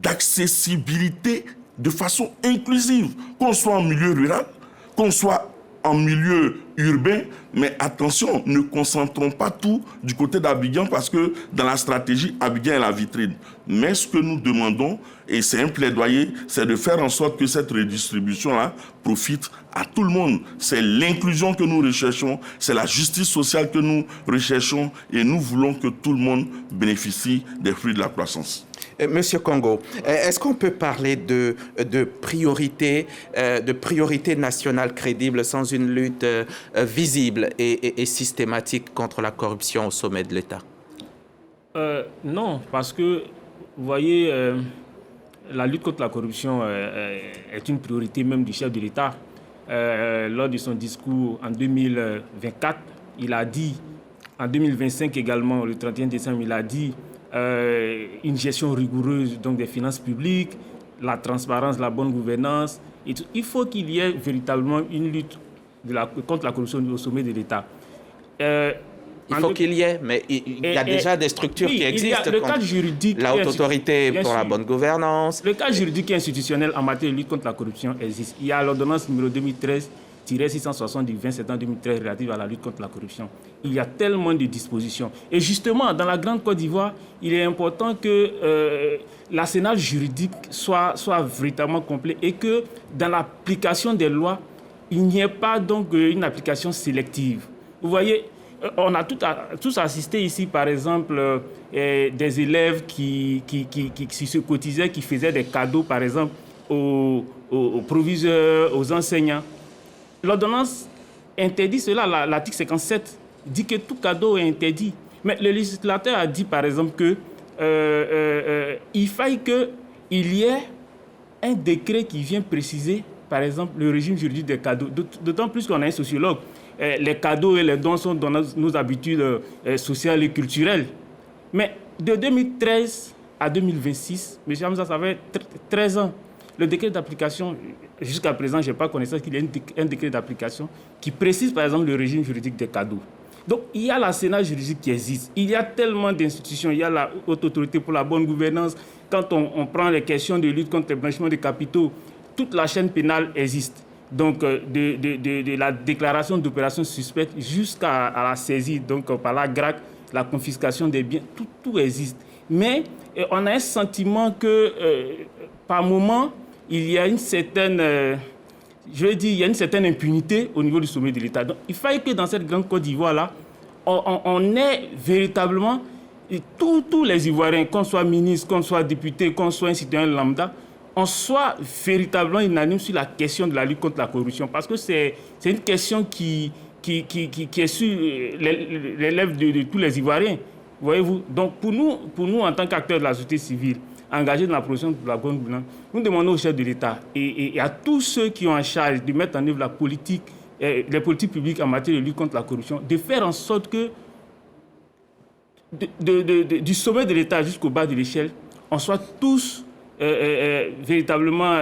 d'accessibilité de façon inclusive, qu'on soit en milieu rural, qu'on soit en milieu urbain, mais attention, ne concentrons pas tout du côté d'Abidjan parce que dans la stratégie, Abidjan est la vitrine. Mais ce que nous demandons, et c'est un plaidoyer, c'est de faire en sorte que cette redistribution-là profite à tout le monde. C'est l'inclusion que nous recherchons, c'est la justice sociale que nous recherchons et nous voulons que tout le monde bénéficie des fruits de la croissance. Monsieur Congo, est-ce qu'on peut parler de priorité nationale crédible sans une lutte visible et systématique contre la corruption au sommet de l'État? Non, parce que, vous voyez, la lutte contre la corruption est une priorité même du chef de l'État. Lors de son discours en 2024, il a dit, en 2025 également, le 31 décembre, il a dit une gestion rigoureuse donc, des finances publiques, la transparence, la bonne gouvernance. Et tout. Il faut qu'il y ait véritablement une lutte contre la corruption au sommet de l'État. Il faut qu'il y ait, mais il y a déjà des structures qui existent. Le cadre juridique, la Haute Autorité pour la bonne gouvernance. Le cadre juridique et institutionnel en matière de lutte contre la corruption existe. Il y a l'ordonnance numéro 2013-660 du 20 septembre 2013 relative à la lutte contre la corruption. Il y a tellement de dispositions. Et justement, dans la Grande Côte d'Ivoire, il est important que l'arsenal juridique soit véritablement complet et que dans l'application des lois, il n'y ait pas donc une application sélective. Vous voyez, on a tous assisté ici, par exemple, des élèves qui se cotisaient, qui faisaient des cadeaux, par exemple, aux proviseurs, aux enseignants. L'ordonnance interdit cela, l'article 57 dit que tout cadeau est interdit. Mais le législateur a dit, par exemple, qu'il faille qu'il y ait un décret qui vient préciser, par exemple, le régime juridique des cadeaux. D'autant plus qu'on a un sociologue. Les cadeaux et les dons sont dans nos habitudes sociales et culturelles. Mais de 2013 à 2026, M. Hamza, ça fait 13 ans. Le décret d'application, jusqu'à présent, je n'ai pas connaissance qu'il y ait un décret d'application qui précise, par exemple, le régime juridique des cadeaux. Donc, il y a l'arsenal juridique qui existe. Il y a tellement d'institutions. Il y a la Haute Autorité pour la bonne gouvernance. Quand on prend les questions de lutte contre le blanchiment de capitaux, toute la chaîne pénale existe. Donc, de la déclaration d'opération suspecte jusqu'à la saisie, donc par la GRAC, la confiscation des biens, tout existe. Mais on a un sentiment que, par moment, il y a une certaine, il y a une certaine impunité au niveau du sommet de l'État. Donc, il faille que dans cette grande Côte d'Ivoire-là, on ait véritablement, tous les Ivoiriens, qu'on soit ministre, qu'on soit député, qu'on soit un citoyen lambda, on soit véritablement unanime sur la question de la lutte contre la corruption. Parce que c'est une question qui est sur les lèvres de tous les Ivoiriens. Voyez-vous. Donc, pour nous, en tant qu'acteurs de la société civile, engagés dans la promotion de la bonne gouvernance, nous demandons au chef de l'État et à tous ceux qui ont en charge de mettre en œuvre la politique, les politiques publiques en matière de lutte contre la corruption, de faire en sorte que du sommet de l'État jusqu'au bas de l'échelle, on soit tous véritablement,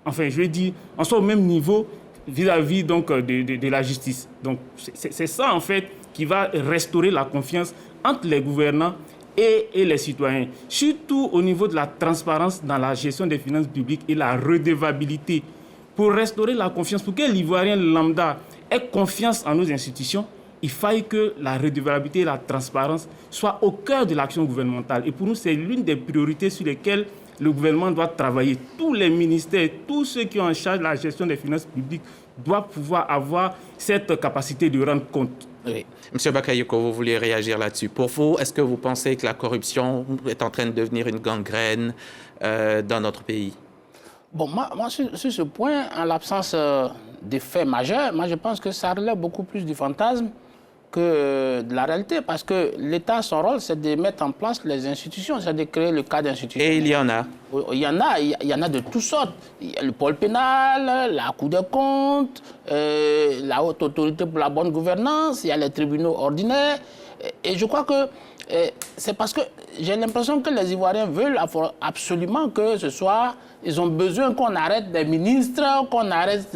on soit au même niveau vis-à-vis donc de la justice. Donc c'est ça en fait qui va restaurer la confiance entre les gouvernants et les citoyens, surtout au niveau de la transparence dans la gestion des finances publiques et la redevabilité. pour restaurer la confiance, pour que l'Ivoirien lambda ait confiance en nos institutions, il faille que la redevabilité et la transparence soient au cœur de l'action gouvernementale. Et pour nous, c'est l'une des priorités sur lesquelles le gouvernement doit travailler. Tous les ministères, tous ceux qui ont en charge la gestion des finances publiques doivent pouvoir avoir cette capacité de rendre compte. Oui. Monsieur Bakayoko, vous vouliez réagir là-dessus. Pour vous, est-ce que vous pensez que la corruption est en train de devenir une gangrène dans notre pays? Bon, moi sur ce point, en l'absence des faits majeurs, moi je pense que ça relève beaucoup plus du fantasme que de la réalité, parce que l'État, son rôle, c'est de mettre en place les institutions, c'est de créer le cadre institutionnel. Et il y en a? Il y en a de toutes sortes. Il y a le pôle pénal, la Cour des comptes, la Haute Autorité pour la bonne gouvernance, il y a les tribunaux ordinaires. Et je crois que c'est parce que j'ai l'impression que les Ivoiriens veulent absolument que ce soit... Ils ont besoin qu'on arrête des ministres, qu'on arrête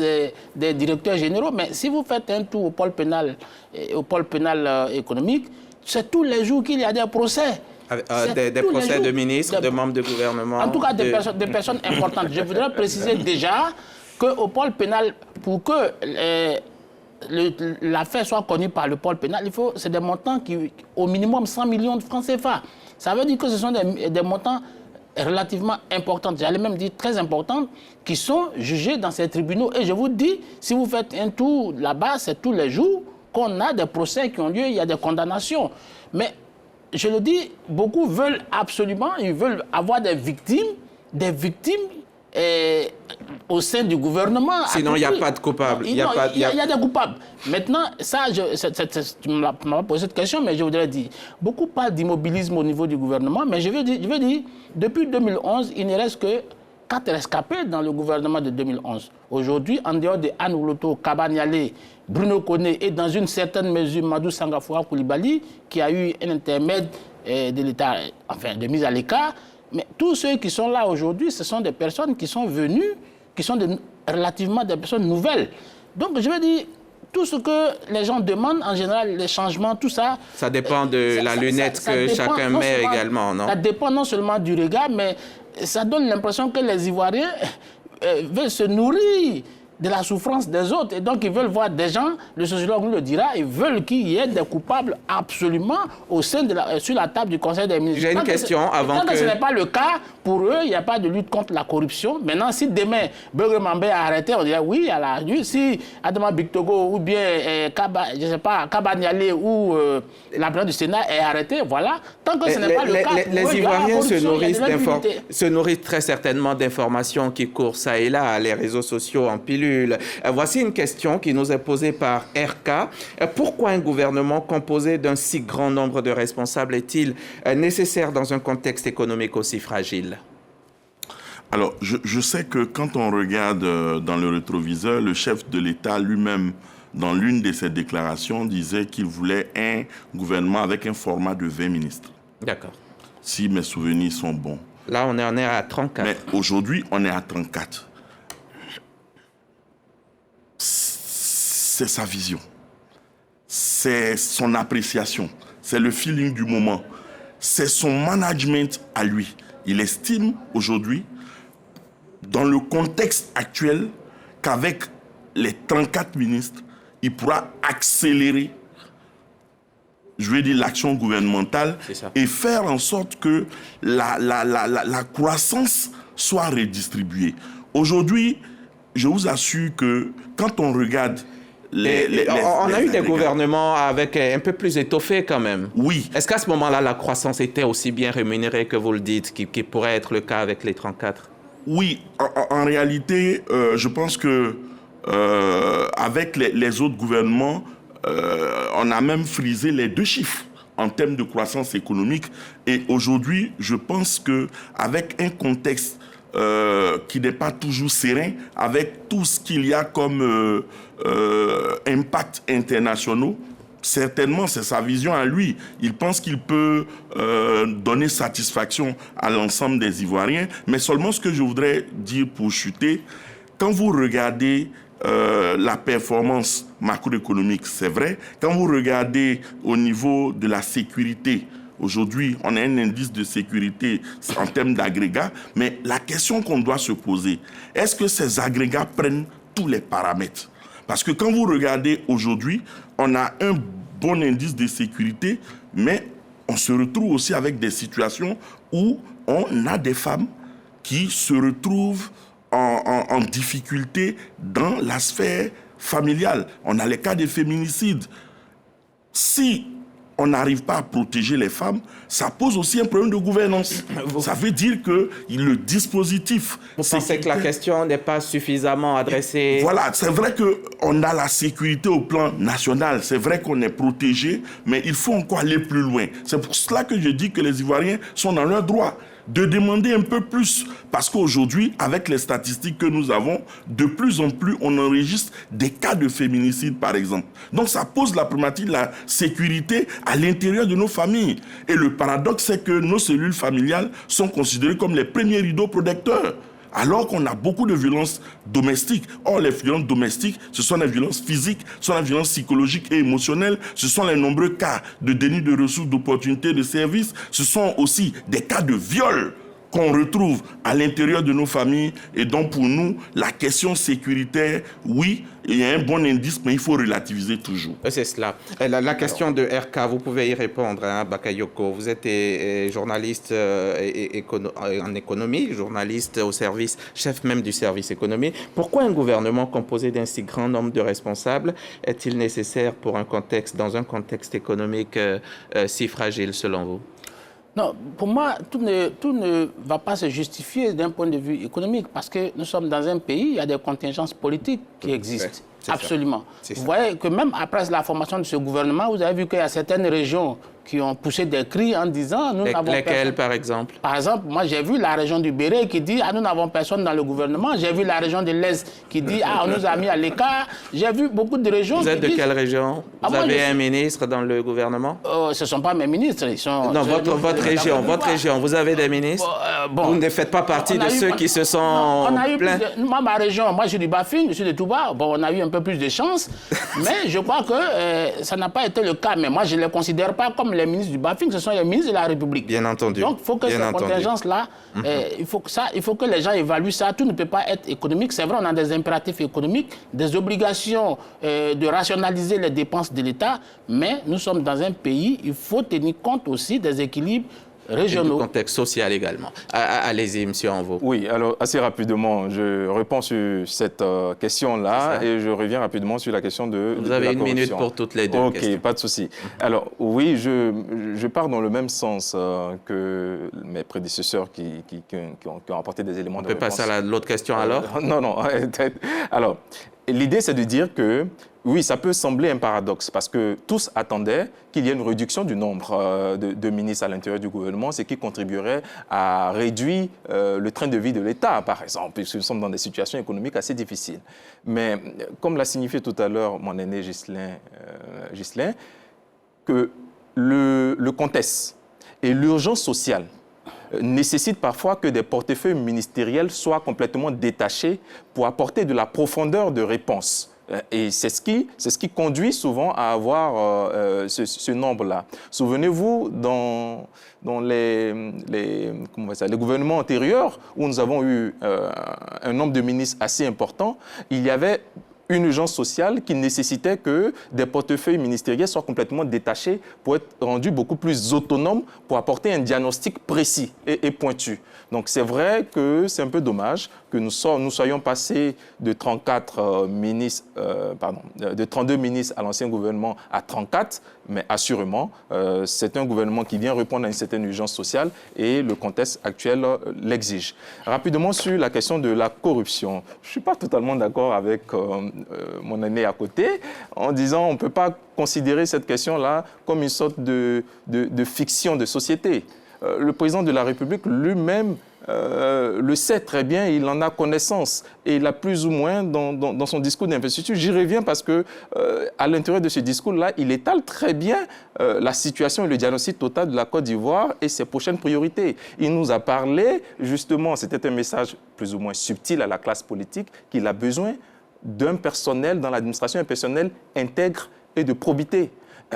des directeurs généraux. Mais si vous faites un tour au pôle pénal économique, c'est tous les jours qu'il y a des procès. Des procès de ministres, de membres de gouvernement. En tout cas, des personnes importantes. Je voudrais préciser déjà qu'au pôle pénal, pour que l'affaire soit connue par le pôle pénal, c'est des montants qui, au minimum 100 millions de francs CFA. Ça veut dire que ce sont des montants relativement importantes, j'allais même dire très importantes, qui sont jugées dans ces tribunaux. Et je vous dis, si vous faites un tour là-bas, c'est tous les jours qu'on a des procès qui ont lieu, il y a des condamnations. Mais je le dis, beaucoup veulent absolument, ils veulent avoir des victimes au sein du gouvernement. Sinon, il n'y a pas de coupables. Il y a des coupables. Maintenant, ça, tu m'as posé cette question, mais je voudrais dire, beaucoup parlent d'immobilisme au niveau du gouvernement, mais je veux dire, depuis 2011, il ne reste que 4 rescapés dans le gouvernement de 2011. Aujourd'hui, en dehors de Anne Ouloto, Kaba Nialé, Bruno Koné et dans une certaine mesure Madou Sangafoua Koulibaly, qui a eu un intermède de l'État, enfin de mise à l'écart. Mais tous ceux qui sont là aujourd'hui, ce sont des personnes qui sont venues, qui sont relativement des personnes nouvelles. Donc je veux dire, tout ce que les gens demandent, en général, les changements, tout ça... Ça dépend de la lunette que chacun met également, non? Ça dépend non seulement du regard, mais ça donne l'impression que les Ivoiriens veulent se nourrir de la souffrance des autres. Et donc, ils veulent voir des gens, le sociologue nous le dira, ils veulent qu'il y ait des coupables absolument au sein sur la table du Conseil des ministres. J'ai une question avant que... Tant que ce n'est pas le cas, pour eux, il n'y a pas de lutte contre la corruption. Maintenant, si demain, Beurre Mambé a arrêté, on dirait oui, il y a la lutte. Si Adama Bictogo ou bien Kaba Nialé ou la présidente du Sénat est arrêté, voilà. Tant que ce n'est pas le cas, les Ivoiriens se nourrissent très certainement d'informations qui courent ça et là, les réseaux sociaux en pilule. Voici une question qui nous est posée par RK. Pourquoi un gouvernement composé d'un si grand nombre de responsables est-il nécessaire dans un contexte économique aussi fragile? Alors, je sais que quand on regarde dans le rétroviseur, le chef de l'État lui-même, dans l'une de ses déclarations, disait qu'il voulait un gouvernement avec un format de 20 ministres. D'accord. Si mes souvenirs sont bons. Là, on en est à 34. Mais aujourd'hui, on est à 34. C'est sa vision, c'est son appréciation, c'est le feeling du moment, c'est son management à lui. Il estime aujourd'hui, dans le contexte actuel, qu'avec les 34 ministres, il pourra accélérer, je vais dire, l'action gouvernementale et faire en sorte que la croissance soit redistribuée. Aujourd'hui, je vous assure que quand on regarde on a eu des gouvernements avec un peu plus étoffés quand même. Oui. Est-ce qu'à ce moment-là, la croissance était aussi bien rémunérée que vous le dites, qui pourrait être le cas avec les 34? Oui, en réalité, je pense que avec les autres gouvernements, on a même frisé les 2 chiffres en termes de croissance économique. Et aujourd'hui, je pense qu'avec un contexte qui n'est pas toujours serein, avec tout ce qu'il y a comme impact internationaux, certainement c'est sa vision à lui. Il pense qu'il peut donner satisfaction à l'ensemble des Ivoiriens. Mais seulement ce que je voudrais dire pour chuter, quand vous regardez la performance macroéconomique, c'est vrai. Quand vous regardez au niveau de la sécurité, Aujourd'hui, on a un indice de sécurité en termes d'agrégats, mais la question qu'on doit se poser, est-ce que ces agrégats prennent tous les paramètres? Parce que quand vous regardez aujourd'hui, on a un bon indice de sécurité, mais on se retrouve aussi avec des situations où on a des femmes qui se retrouvent en difficulté dans la sphère familiale. On a les cas de féminicide. Si on n'arrive pas à protéger les femmes, ça pose aussi un problème de gouvernance. Ça veut dire que le dispositif... Vous pensez que la question n'est pas suffisamment adressée? Voilà, c'est vrai qu'on a la sécurité au plan national, c'est vrai qu'on est protégé, mais il faut encore aller plus loin. C'est pour cela que je dis que les Ivoiriens sont dans leur droit de demander un peu plus. Parce qu'aujourd'hui, avec les statistiques que nous avons, de plus en plus, on enregistre des cas de féminicide, par exemple. Donc, ça pose la problématique de la sécurité à l'intérieur de nos familles. Et le paradoxe, c'est que nos cellules familiales sont considérées comme les premiers rideaux protecteurs, alors qu'on a beaucoup de violences domestiques. Or, les violences domestiques, ce sont les violences physiques, ce sont les violences psychologiques et émotionnelles, ce sont les nombreux cas de déni de ressources, d'opportunités, de services, ce sont aussi des cas de viol qu'on retrouve à l'intérieur de nos familles. Et donc, pour nous, la question sécuritaire, oui, il y a un bon indice, mais il faut relativiser toujours. C'est cela. La question de RK, vous pouvez y répondre, hein, Bakayoko. Vous êtes journaliste en économie, journaliste au service, chef même du service économie. Pourquoi un gouvernement composé d'un si grand nombre de responsables est-il nécessaire dans un contexte économique si fragile, selon vous? Non, pour moi, tout ne va pas se justifier d'un point de vue économique parce que nous sommes dans un pays, il y a des contingences politiques qui existent. Absolument. Vous voyez que même après la formation de ce gouvernement, vous avez vu qu'il y a certaines régions qui ont poussé des cris en disant... Lesquelles, par exemple? Par exemple, moi j'ai vu la région du Béret qui dit « Ah, nous n'avons personne dans le gouvernement ». J'ai vu la région de l'Est qui dit « Ah, on nous a mis à l'écart ». J'ai vu beaucoup de régions Vous êtes de quelle région? Vous avez un ministre dans le gouvernement? Ce ne sont pas mes ministres. Ils sont, non, votre région. Vous avez des ministres? Vous ne faites pas partie de ceux qui se sont plaints? Moi, ma région, moi je suis du Bafing, je suis de Touba. Bon, on a eu un peu plus de chance, mais je crois que ça n'a pas été le cas. Mais moi, je ne les considère pas comme les ministres du Bafing, ce sont les ministres de la République. Bien entendu. Donc, il faut que cette contingence-là, il faut que les gens évaluent ça. Tout ne peut pas être économique. C'est vrai, on a des impératifs économiques, des obligations de rationaliser les dépenses de l'État, mais nous sommes dans un pays, il faut tenir compte aussi des équilibres régionaux. Et du contexte social également. Allez-y, monsieur Anvo. Oui, alors assez rapidement, je réponds sur cette question-là et je reviens rapidement sur la question de Vous avez la une corruption. minute pour toutes les deux questions. Ok, pas de souci. Alors oui, je pars dans le même sens que mes prédécesseurs qui ont apporté des éléments de réponse. On peut passer à l'autre question alors? Non. Alors, l'idée c'est de dire que oui, ça peut sembler un paradoxe parce que tous attendaient qu'il y ait une réduction du nombre de ministres à l'intérieur du gouvernement, ce qui contribuerait à réduire le train de vie de l'État, par exemple, puisque nous sommes dans des situations économiques assez difficiles. Mais comme l'a signifié tout à l'heure mon aîné Ghislain, que le contexte et l'urgence sociale nécessitent parfois que des portefeuilles ministériels soient complètement détachés pour apporter de la profondeur de réponse. Et c'est ce qui conduit souvent à avoir ce nombre-là. Souvenez-vous, dans les gouvernements antérieurs, où nous avons eu un nombre de ministres assez important, il y avait une urgence sociale qui nécessitait que des portefeuilles ministériels soient complètement détachés pour être rendus beaucoup plus autonomes, pour apporter un diagnostic précis et pointu. Donc c'est vrai que c'est un peu dommage que nous soyons passés de 32 ministres à l'ancien gouvernement à 34, mais assurément, c'est un gouvernement qui vient répondre à une certaine urgence sociale et le contexte actuel l'exige. Rapidement sur la question de la corruption, je ne suis pas totalement d'accord avec mon aîné à côté en disant on ne peut pas considérer cette question-là comme une sorte de fiction de société. Le président de la République lui-même le sait très bien, il en a connaissance et il a plus ou moins dans son discours d'investiture. J'y reviens parce que à l'intérieur de ce discours-là, il étale très bien la situation et le diagnostic total de la Côte d'Ivoire et ses prochaines priorités. Il nous a parlé, justement, c'était un message plus ou moins subtil à la classe politique, qu'il a besoin d'un personnel dans l'administration, un personnel intègre et de probité.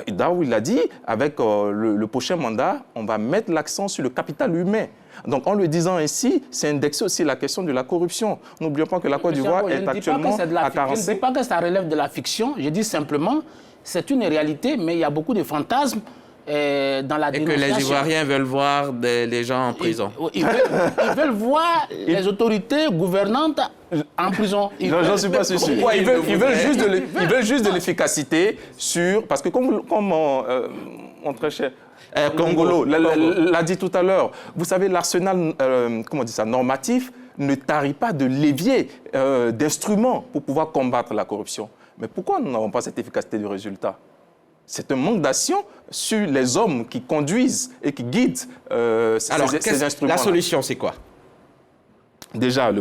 Daou, il a dit, avec le prochain mandat, on va mettre l'accent sur le capital humain. Donc, en le disant ainsi, c'est indexer aussi la question de la corruption. N'oublions pas que la Côte d'Ivoire est actuellement à 45. Je ne dis pas que ça relève de la fiction, je dis simplement, c'est une réalité, mais il y a beaucoup de fantasmes dans la dénonciation. Et que les Ivoiriens veulent voir les gens en prison. Ils veulent voir les autorités gouvernantes en prison. J'en suis pas sûr. Ils veulent juste de l'efficacité sur... Parce que comme mon très cher Congolo l'a dit tout à l'heure, vous savez, l'arsenal normatif ne tarit pas de levier, d'instruments pour pouvoir combattre la corruption. Mais pourquoi nous n'avons pas cette efficacité du résultat? C'est un manque d'action sur les hommes qui conduisent et qui guident ces instruments. La solution, c'est quoi? Déjà, le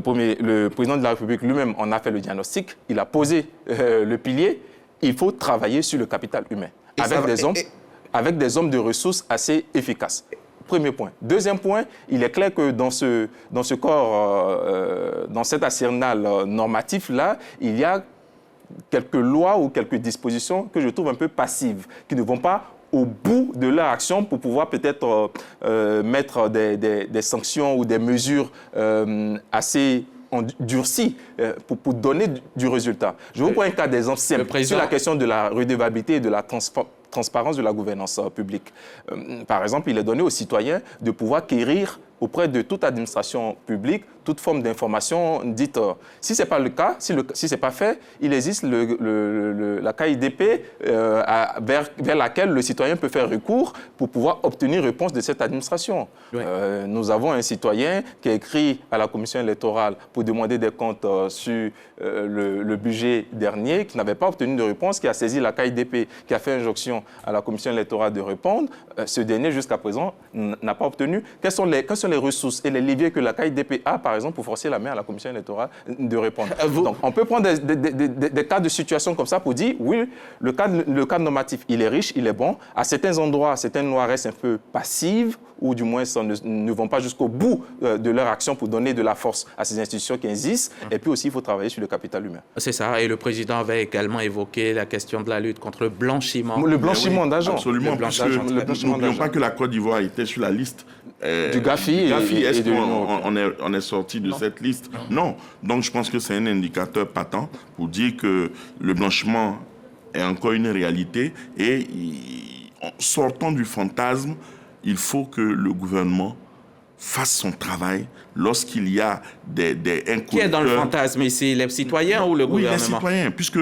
président de la République lui-même en a fait le diagnostic. Il a posé le pilier. Il faut travailler sur le capital humain avec des hommes de ressources assez efficaces. Premier point. Deuxième point, il est clair que dans ce corps, dans cet arsenal normatif-là, il y a quelques lois ou quelques dispositions que je trouve un peu passives, qui ne vont pas au bout de leur action pour pouvoir peut-être mettre des sanctions ou des mesures assez endurcies pour donner du résultat. Je vous prends un cas d'exemple simple sur la question de la redevabilité et de la transparence de la gouvernance publique. Par exemple, il est donné aux citoyens de pouvoir quérir auprès de toute administration publique toute forme d'information dite. Si ce n'est pas le cas, si ce n'est pas fait, il existe la KIDP vers laquelle le citoyen peut faire recours pour pouvoir obtenir réponse de cette administration. Oui. Nous avons un citoyen qui a écrit à la commission électorale pour demander des comptes sur le budget dernier, qui n'avait pas obtenu de réponse, qui a saisi la KIDP, qui a fait injonction à la commission électorale de répondre. Ce dernier, jusqu'à présent, n'a pas obtenu. Quelles sont les ressources et les leviers que la KIDP a, par exemple, pour forcer la main à la commission électorale de répondre? Donc, on peut prendre des cas de situation comme ça pour dire, oui, le cadre normatif, il est riche, il est bon. À certains endroits, certaines lois restent un peu passives, ou du moins ne vont pas jusqu'au bout de leur action pour donner de la force à ces institutions qui existent. Et puis aussi, il faut travailler sur le capital humain. C'est ça. Et le président avait également évoqué la question de la lutte contre le blanchiment. Le blanchiment d'argent. Absolument. N'oublions pas que la Côte d'Ivoire était sur la liste du GAFI. Est-ce qu'on est sorti de cette liste? Non. Donc, je pense que c'est un indicateur patent pour dire que le blanchiment est encore une réalité. Et sortant du fantasme, il faut que le gouvernement fasse son travail lorsqu'il y a un Qui est dans le fantasme ici, les citoyens ou le gouvernement? Oui, les citoyens, puisque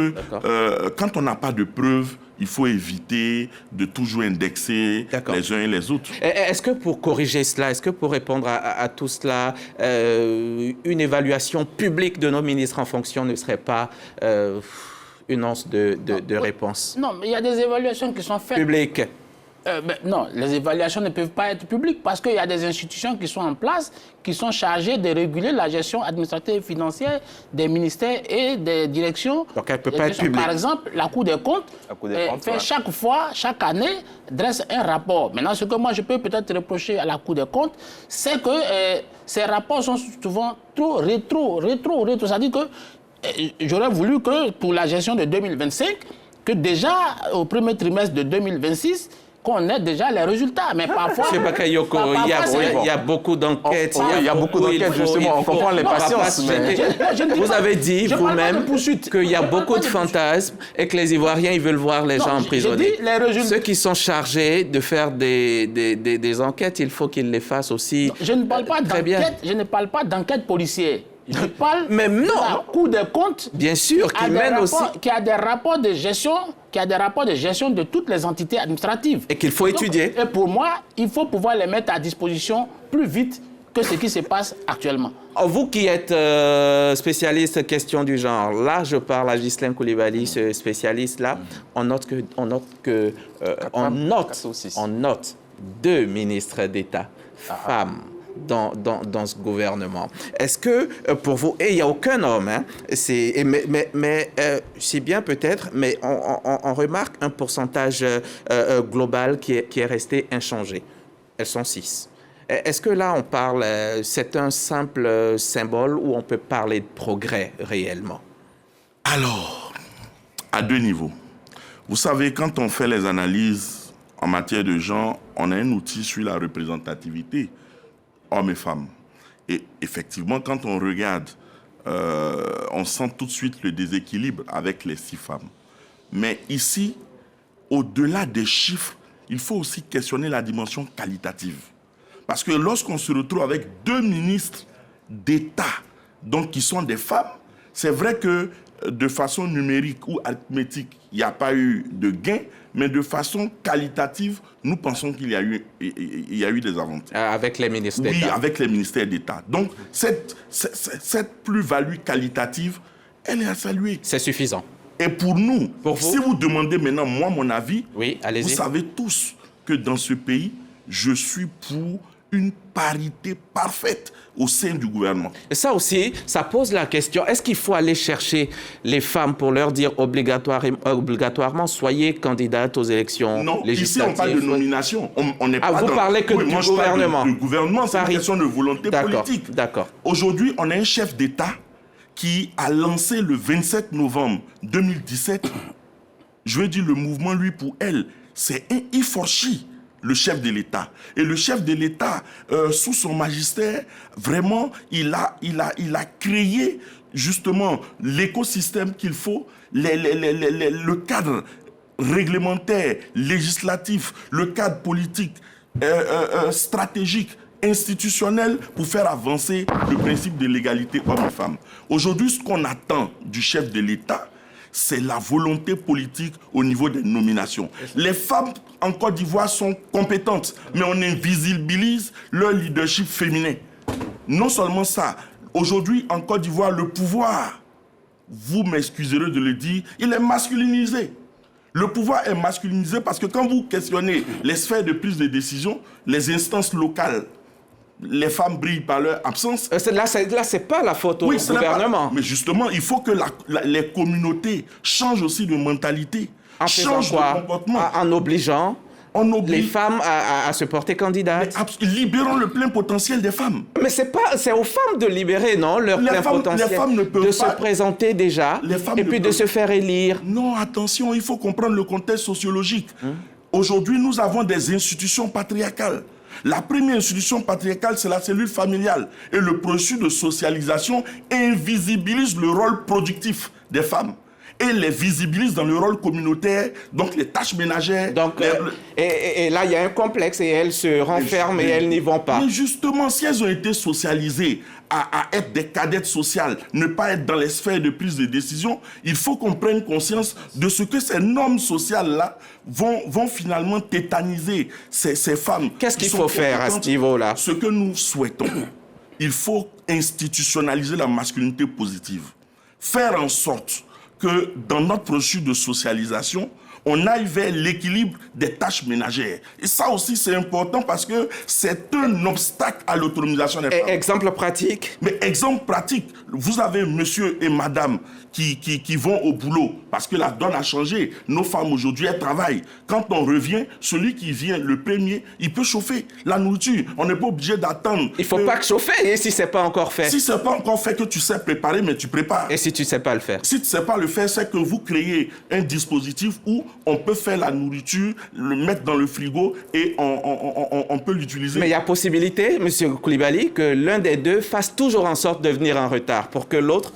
quand on n'a pas de preuves, il faut éviter de toujours indexer les uns et les autres. Est-ce que pour corriger cela, est-ce que pour répondre à tout cela, une évaluation publique de nos ministres en fonction ne serait pas une once de réponse? Non, mais il y a des évaluations qui sont faites. Publiques. Non, les évaluations ne peuvent pas être publiques parce qu'il y a des institutions qui sont en place, qui sont chargées de réguler la gestion administrative et financière des ministères et des directions. Donc elle ne peut pas être publique. Par exemple, la Cour des comptes fait chaque année, dresse un rapport. Maintenant, ce que moi je peux peut-être reprocher à la Cour des comptes, c'est que ces rapports sont souvent trop rétro. C'est-à-dire que j'aurais voulu que pour la gestion de 2025, que déjà au premier trimestre de 2026, qu'on ait déjà les résultats, mais parfois... M. Bakayoko, il y a beaucoup d'enquêtes. Il y a beaucoup d'enquêtes, justement, on comprend l'impatience. Vous avez dit vous-même qu'il y a beaucoup de fantasmes et que les Ivoiriens, ils veulent voir les gens emprisonnés. Ceux qui sont chargés de faire des enquêtes, il faut qu'ils les fassent aussi. Je ne parle pas d'enquête, je ne parle pas d'enquête policière. Je parle même non. de la Cour des comptes. Bien sûr, qui a des rapports de gestion, de toutes les entités administratives. Et qu'il faut étudier. Et pour moi, il faut pouvoir les mettre à disposition plus vite que ce qui se passe actuellement. Vous qui êtes spécialiste question du genre, là je parle à Ghislain Coulibaly, ce spécialiste-là, on note 2 ministres d'État, femmes. Dans ce gouvernement. Est-ce que pour vous, et il n'y a aucun homme, hein, mais c'est bien peut-être, mais on remarque un pourcentage global qui est resté inchangé. Elles sont 6. Est-ce que là on parle, c'est un simple symbole ou on peut parler de progrès réellement? Alors, à 2 niveaux. Vous savez, quand on fait les analyses en matière de genre, on a un outil sur la représentativité, hommes et femmes. Et effectivement, quand on regarde, on sent tout de suite le déséquilibre avec les 6 femmes. Mais ici, au-delà des chiffres, il faut aussi questionner la dimension qualitative. Parce que lorsqu'on se retrouve avec 2 ministres d'État, donc qui sont des femmes, c'est vrai que de façon numérique ou arithmétique, il n'y a pas eu de gain, mais de façon qualitative, nous pensons qu'il y a eu des avantages. Avec les ministères d'État. Oui, avec les ministères d'État. Donc, cette plus-value qualitative, elle est à saluer. C'est suffisant. Et pour nous, si vous demandez maintenant, moi, mon avis, oui, allez-y. Vous savez tous que dans ce pays, je suis pour une parité parfaite au sein du gouvernement. Et ça aussi, ça pose la question, est-ce qu'il faut aller chercher les femmes pour leur dire obligatoirement, soyez candidates aux élections législatives? Non, ici on parle de nomination. On n'est pas vous parlez que du gouvernement. Du gouvernement, c'est une question de volonté politique. D'accord. Aujourd'hui, on a un chef d'État qui a lancé le 27 novembre 2017, je veux dire le mouvement Lui pour Elle, c'est un Iforchi, le chef de l'État. Et le chef de l'État, sous son magistère, vraiment, il a créé justement l'écosystème qu'il faut, le cadre réglementaire, législatif, le cadre politique, stratégique, institutionnel pour faire avancer le principe de l'égalité hommes-femmes. Aujourd'hui, ce qu'on attend du chef de l'État, c'est la volonté politique au niveau des nominations. Les femmes en Côte d'Ivoire sont compétentes, mais on invisibilise leur leadership féminin. Non seulement ça, aujourd'hui en Côte d'Ivoire, le pouvoir, vous m'excuserez de le dire, il est masculinisé. Le pouvoir est masculinisé parce que quand vous questionnez les sphères de prise de décision, les instances locales, les femmes brillent par leur absence. Là, c'est pas la faute au gouvernement. Mais justement, il faut que les communautés changent aussi de mentalité, changent de comportement. En obligeant les femmes à se porter candidates. Libérons le plein potentiel des femmes. Mais c'est aux femmes de libérer, non, leur plein potentiel. Les femmes ne peuvent de pas se présenter déjà et puis de se faire élire. Non, attention, il faut comprendre le contexte sociologique. Aujourd'hui, nous avons des institutions patriarcales. La première institution patriarcale, c'est la cellule familiale. Et le processus de socialisation invisibilise le rôle productif des femmes. Et les visibilise dans le rôle communautaire, donc les tâches ménagères. Donc, et là, il y a un complexe et elles se renferment et elles n'y vont pas. Mais justement, si elles ont été socialisées à être des cadettes sociales, ne pas être dans les sphères de prise de décision, il faut qu'on prenne conscience de ce que ces normes sociales-là vont finalement tétaniser ces femmes. Qu'est-ce qu'il faut faire à ce niveau-là? Ce que nous souhaitons, il faut institutionnaliser la masculinité positive. Faire en sorte que dans notre processus de socialisation, on aille vers l'équilibre des tâches ménagères. Et ça aussi, c'est important parce que c'est un obstacle à l'autonomisation des femmes. Exemple pratique? Mais exemple pratique, vous avez monsieur et madame qui vont au boulot parce que la donne a changé. Nos femmes aujourd'hui, elles travaillent. Quand on revient, celui qui vient le premier, il peut chauffer la nourriture. On n'est pas obligé d'attendre. Il ne faut pas chauffer et si ce n'est pas encore fait. Si ce n'est pas encore fait, que tu sais préparer, mais tu prépares. Et si tu ne sais pas le faire? Si tu ne sais pas le faire, c'est que vous créez un dispositif où on peut faire la nourriture, le mettre dans le frigo et on peut l'utiliser. Mais il y a possibilité, M. Coulibaly, que l'un des deux fasse toujours en sorte de venir en retard pour que l'autre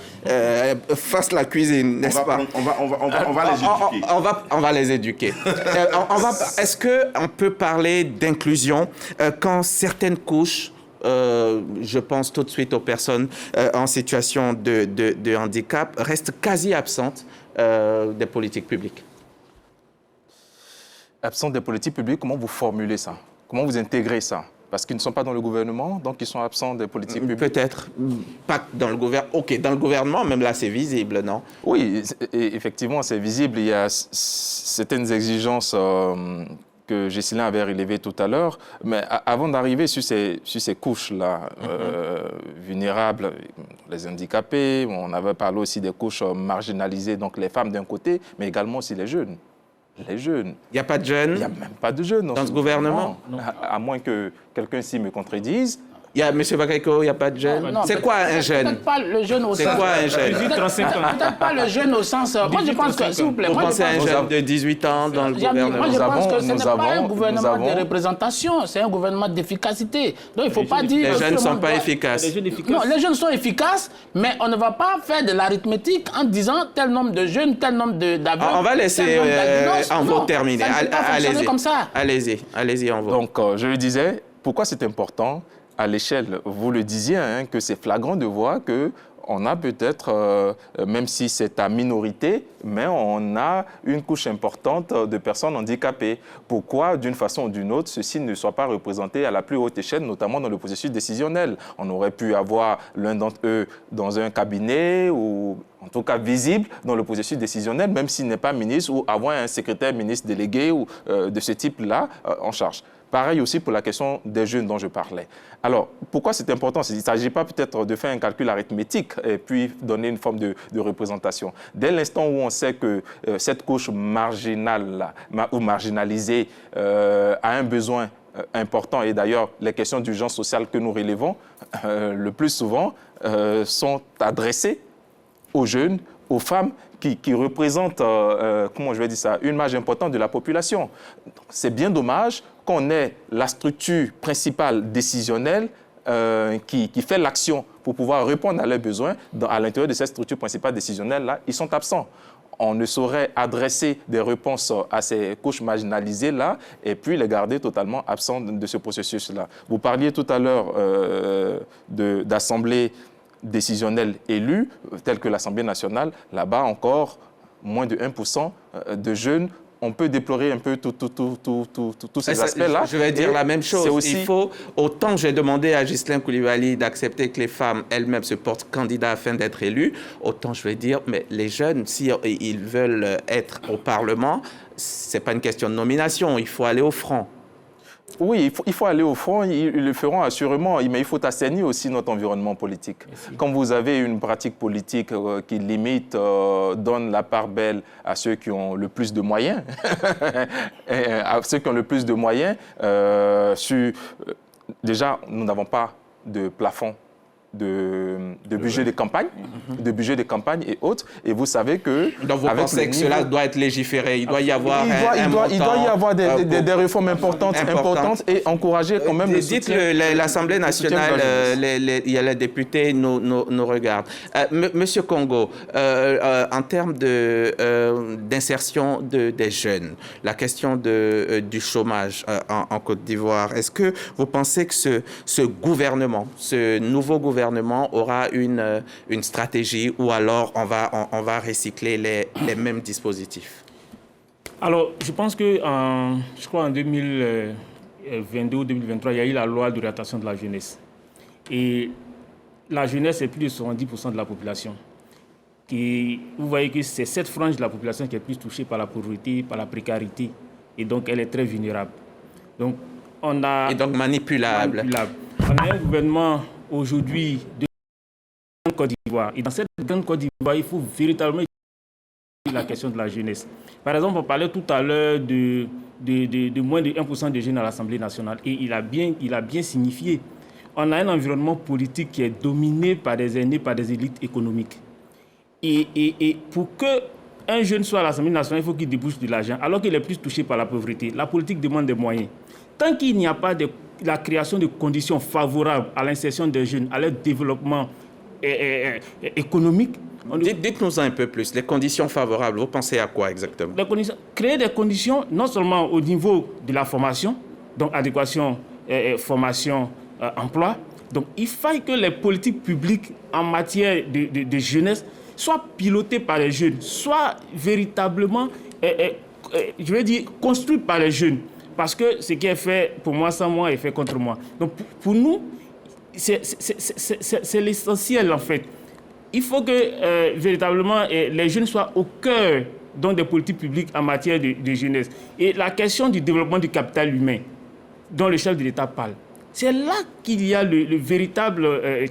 fasse la cuisine, n'est-ce pas? On va les éduquer. On va les éduquer. Est-ce qu'on peut parler d'inclusion quand certaines couches, je pense tout de suite aux personnes en situation de handicap, restent quasi absentes des politiques publiques? Absentes des politiques publiques, comment vous formulez ça? Comment vous intégrez ça? Parce qu'ils ne sont pas dans le gouvernement, donc ils sont absents des politiques publiques. Peut-être. Pas dans le gouvernement. OK, dans le gouvernement, même là, c'est visible, non? Oui, effectivement, c'est visible. Il y a certaines exigences que Ghislain avait relevées tout à l'heure. Mais avant d'arriver sur ces couches-là, vulnérables, les handicapés, on avait parlé aussi des couches marginalisées, donc les femmes d'un côté, mais également aussi les jeunes. Les jeunes. Il n'y a pas de jeunes? Il n'y a même pas de jeunes dans ce gouvernement? Non. À moins que quelqu'un s'y me contredise. M. Bakayoko, il n'y a pas de jeune. C'est quoi un jeune? Peut-être pas le jeune au sens... C'est quoi un jeune? Peut-être pas le jeune au sens... Moi, je pense que, s'il vous plaît... Vous pensez à un jeune de 18 ans dans le gouvernement? Moi, je pense que ce n'est pas un gouvernement de représentation, c'est un gouvernement d'efficacité. Donc, il ne faut pas dire... Les jeunes ne sont pas efficaces. Non, les jeunes sont efficaces, mais on ne va pas faire de l'arithmétique en disant tel nombre de jeunes, tel nombre d'avions... On va laisser Envo terminer. Allez-y, Envo. Donc, je le disais, pourquoi c'est important à l'échelle, vous le disiez, hein, que c'est flagrant de voir qu'on a peut-être, même si c'est à minorité, mais on a une couche importante de personnes handicapées. Pourquoi, d'une façon ou d'une autre, ceux-ci ne soient pas représentés à la plus haute échelle, notamment dans le processus décisionnel? On aurait pu avoir l'un d'entre eux dans un cabinet ou en tout cas visible dans le processus décisionnel, même s'il n'est pas ministre, ou avoir un secrétaire ministre délégué ou de ce type-là en charge. Pareil aussi pour la question des jeunes dont je parlais. Alors, pourquoi c'est important? Il ne s'agit pas peut-être de faire un calcul arithmétique et puis donner une forme de représentation. Dès l'instant où on sait que cette couche marginale ou marginalisée a un besoin important, et d'ailleurs les questions d'urgence sociale que nous relevons le plus souvent sont adressées aux jeunes, aux femmes qui représentent, comment je vais dire ça, une marge importante de la population. C'est bien dommage qu'on ait la structure principale décisionnelle qui fait l'action pour pouvoir répondre à leurs besoins. À l'intérieur de cette structure principale décisionnelle-là, ils sont absents. On ne saurait adresser des réponses à ces couches marginalisées-là et puis les garder totalement absents de ce processus-là. Vous parliez tout à l'heure d'assemblées décisionnelle élue, telle que l'Assemblée nationale, là-bas encore, moins de 1% de jeunes. On peut déplorer un peu tous ces aspects-là. Je vais dire la même chose. Aussi... Il faut, autant j'ai demandé à Ghislain Coulibaly d'accepter que les femmes elles-mêmes se portent candidates afin d'être élues, autant je vais dire, mais les jeunes, si ils veulent être au Parlement, ce n'est pas une question de nomination, il faut aller au front. Oui, il faut aller au front, ils le feront assurément, mais il faut assainir aussi notre environnement politique. Quand vous avez une pratique politique qui limite, donne la part belle à ceux qui ont le plus de moyens, déjà, nous n'avons pas de plafond de budget de campagne, et autres. Et vous savez que... Donc vous pensez que cela doit être légiféré, il doit y avoir il doit y avoir des réformes importantes et encourager quand même le soutien. Dites l'Assemblée nationale, il y a les députés nous regardent. Monsieur Congo, en termes d'insertion des jeunes, la question du chômage en Côte d'Ivoire, est-ce que vous pensez que ce gouvernement, ce nouveau gouvernement aura une stratégie ou alors on va recycler les mêmes dispositifs? Alors, je pense que je crois en 2022 ou 2023, il y a eu la loi de réorientation de la jeunesse. Et la jeunesse est plus de 70% de la population. Et vous voyez que c'est cette frange de la population qui est plus touchée par la pauvreté, par la précarité. Et donc, elle est très vulnérable. Donc, et donc manipulable. On a un gouvernement aujourd'hui de Côte d'Ivoire. Et dans cette grande Côte d'Ivoire, il faut véritablement la question de la jeunesse. Par exemple, on parlait tout à l'heure de moins de 1% de jeunes à l'Assemblée nationale. Et il a bien signifié. On a un environnement politique qui est dominé par des aînés, par des élites économiques. Et pour qu'un jeune soit à l'Assemblée nationale, il faut qu'il débouche de l'argent, alors qu'il est plus touché par la pauvreté. La politique demande des moyens. Tant qu'il n'y a pas la création de conditions favorables à l'insertion des jeunes, à leur développement économique... Dites-nous un peu plus, les conditions favorables, vous pensez à quoi exactement? Créer des conditions, non seulement au niveau de la formation, donc adéquation, formation, emploi. Donc il faille que les politiques publiques en matière de jeunesse soient pilotées par les jeunes, soient véritablement, je vais dire, construites par les jeunes. Parce que ce qui est fait pour moi sans moi est fait contre moi. Donc pour nous, c'est l'essentiel en fait. Il faut que véritablement les jeunes soient au cœur donc, des politiques publiques en matière de jeunesse. Et la question du développement du capital humain, dont le chef de l'État parle, c'est là qu'il y a le véritable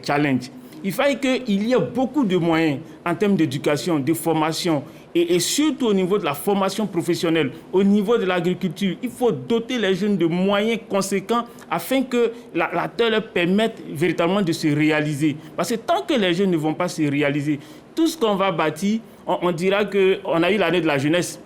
challenge. Il faille qu'il y ait beaucoup de moyens en termes d'éducation, de formation Et surtout au niveau de la formation professionnelle, au niveau de l'agriculture, il faut doter les jeunes de moyens conséquents afin que la terre leur permette véritablement de se réaliser. Parce que tant que les jeunes ne vont pas se réaliser, tout ce qu'on va bâtir, on dira qu'on a eu l'année de la jeunesse.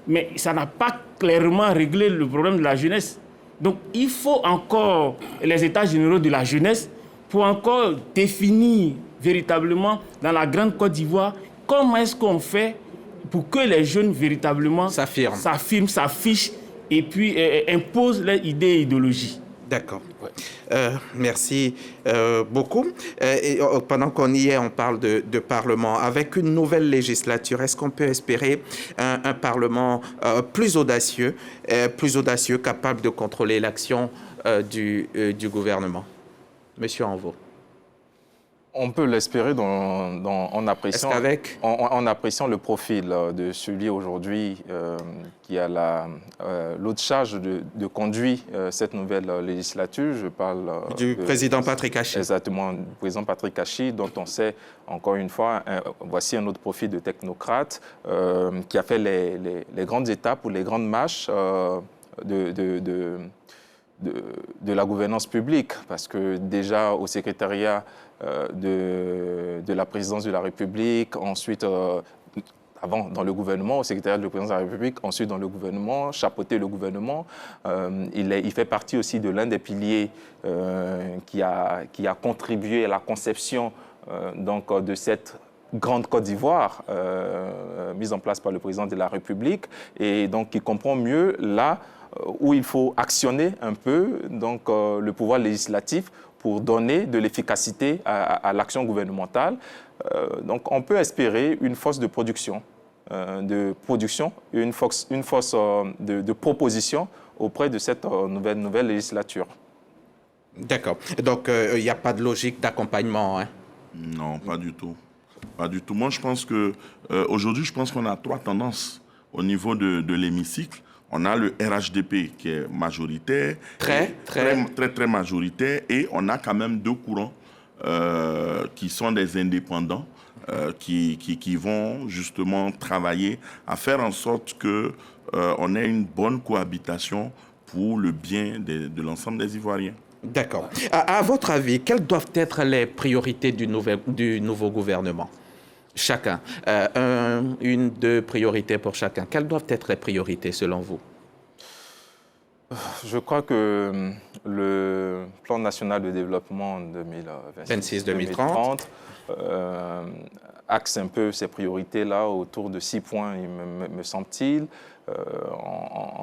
Mais ça n'a pas clairement réglé le problème de la jeunesse. Donc il faut encore les états généraux de la jeunesse pour encore définir véritablement dans la Grande Côte d'Ivoire comment est-ce qu'on fait pour que les jeunes véritablement s'affirment, s'affichent et puis imposent leurs idées et idéologies. D'accord. Merci beaucoup. Pendant qu'on y est, on parle de Parlement. Avec une nouvelle législature, est-ce qu'on peut espérer un Parlement plus audacieux, capable de contrôler l'action du gouvernement? Monsieur Anvo. On peut l'espérer en appréciant le profil de celui aujourd'hui qui a l'autre charge de conduire cette nouvelle législature. Je parle du président Patrick Achi. Exactement, du président Patrick Achi, dont on sait, encore une fois, voici un autre profil de technocrate qui a fait les grandes étapes ou les grandes marches de la gouvernance publique, parce que déjà au secrétariat de la présidence de la République, ensuite avant dans le gouvernement, au secrétariat de la présidence de la République, ensuite dans le gouvernement, chapeauter le gouvernement. Il fait partie aussi de l'un des piliers qui a contribué à la conception de cette Grande Côte d'Ivoire mise en place par le président de la République, et donc qui comprend mieux là où il faut actionner un peu le pouvoir législatif pour donner de l'efficacité à l'action gouvernementale. Donc on peut espérer une force de production, et une force de proposition auprès de cette nouvelle législature. D'accord. Donc il n'y a pas de logique d'accompagnement, hein? Non, pas du tout. Pas du tout. Moi, je pense qu'aujourd'hui, je pense qu'on a trois tendances au niveau de l'hémicycle. On a le RHDP qui est majoritaire, très majoritaire, et on a quand même deux courants qui sont des indépendants qui vont justement travailler à faire en sorte qu'on ait une bonne cohabitation pour le bien de l'ensemble des Ivoiriens. D'accord. À votre avis, quelles doivent être les priorités du nouveau gouvernement? Chacun. Deux priorités pour chacun. Quelles doivent être les priorités selon vous? Je crois que le plan national de développement 2026-2030 axe un peu ces priorités-là autour de 6 points, me semble-t-il.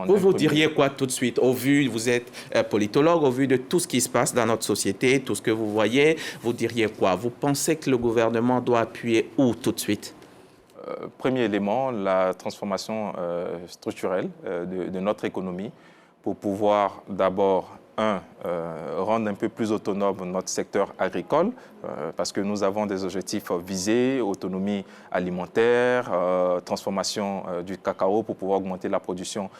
Vous diriez quoi tout de suite, vous êtes politologue, au vu de tout ce qui se passe dans notre société, tout ce que vous voyez, vous diriez quoi? Vous pensez que le gouvernement doit appuyer où tout de suite? Premier élément, la transformation structurelle de notre économie pour pouvoir d'abord, rendre un peu plus autonome notre secteur agricole, parce que nous avons des objectifs visés, autonomie alimentaire, transformation du cacao pour pouvoir augmenter la production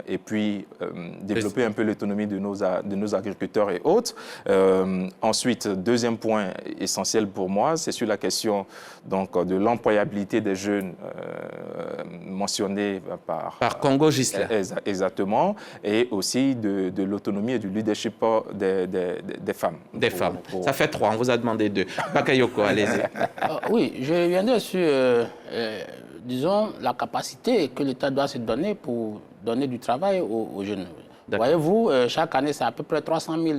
et puis développer un peu l'autonomie de nos agriculteurs et autres. Ensuite, deuxième point essentiel pour moi, c'est sur la question de l'employabilité des jeunes mentionnés par Congo Gisela. Exactement, et aussi de l'autonomie et du leadership des femmes. Des femmes. Ça fait 3, on vous a demandé 2. Bakayoko, allez-y. Oui, je reviendrai sur, disons, la capacité que l'État doit se donner pour donner du travail aux jeunes. Voyez-vous, chaque année, c'est à peu près 300 000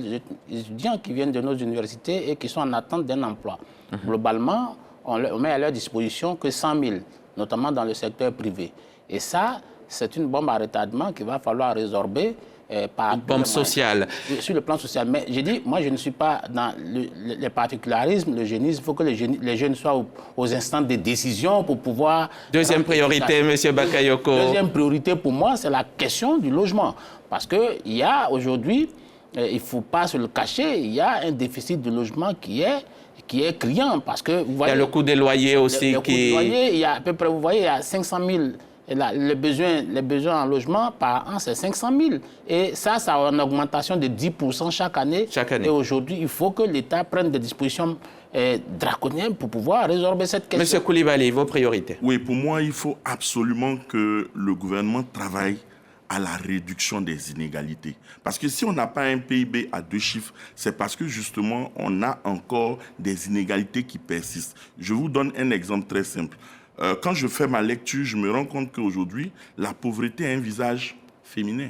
étudiants qui viennent de nos universités et qui sont en attente d'un emploi. Globalement, on met à leur disposition que 100 000, notamment dans le secteur privé. Et ça, c'est une bombe à retardement qu'il va falloir résorber. Une bombe sociale. Sur le plan social. Mais j'ai dit, moi, je ne suis pas dans les particularismes, le jeunisme. Il faut que les jeunes soient aux instants de décision pour pouvoir... Deuxième priorité, M. Bakayoko. Deuxième priorité pour moi, c'est la question du logement. Parce qu'il y a aujourd'hui, il ne faut pas se le cacher, il y a un déficit de logement qui est criant. Parce que, vous voyez, il y a le coût des loyers aussi le coût des loyers, il y a à peu près, vous voyez, il y a 500 000... Et là, les besoins en logement par an, c'est 500 000. Et ça a une augmentation de 10% chaque année. Et aujourd'hui, il faut que l'État prenne des dispositions draconiens pour pouvoir résorber cette question. Monsieur Coulibaly, vos priorités? Oui, pour moi, il faut absolument que le gouvernement travaille à la réduction des inégalités. Parce que si on n'a pas un PIB à 2 chiffres, c'est parce que justement, on a encore des inégalités qui persistent. Je vous donne un exemple très simple. Quand je fais ma lecture, je me rends compte qu'aujourd'hui, la pauvreté a un visage féminin.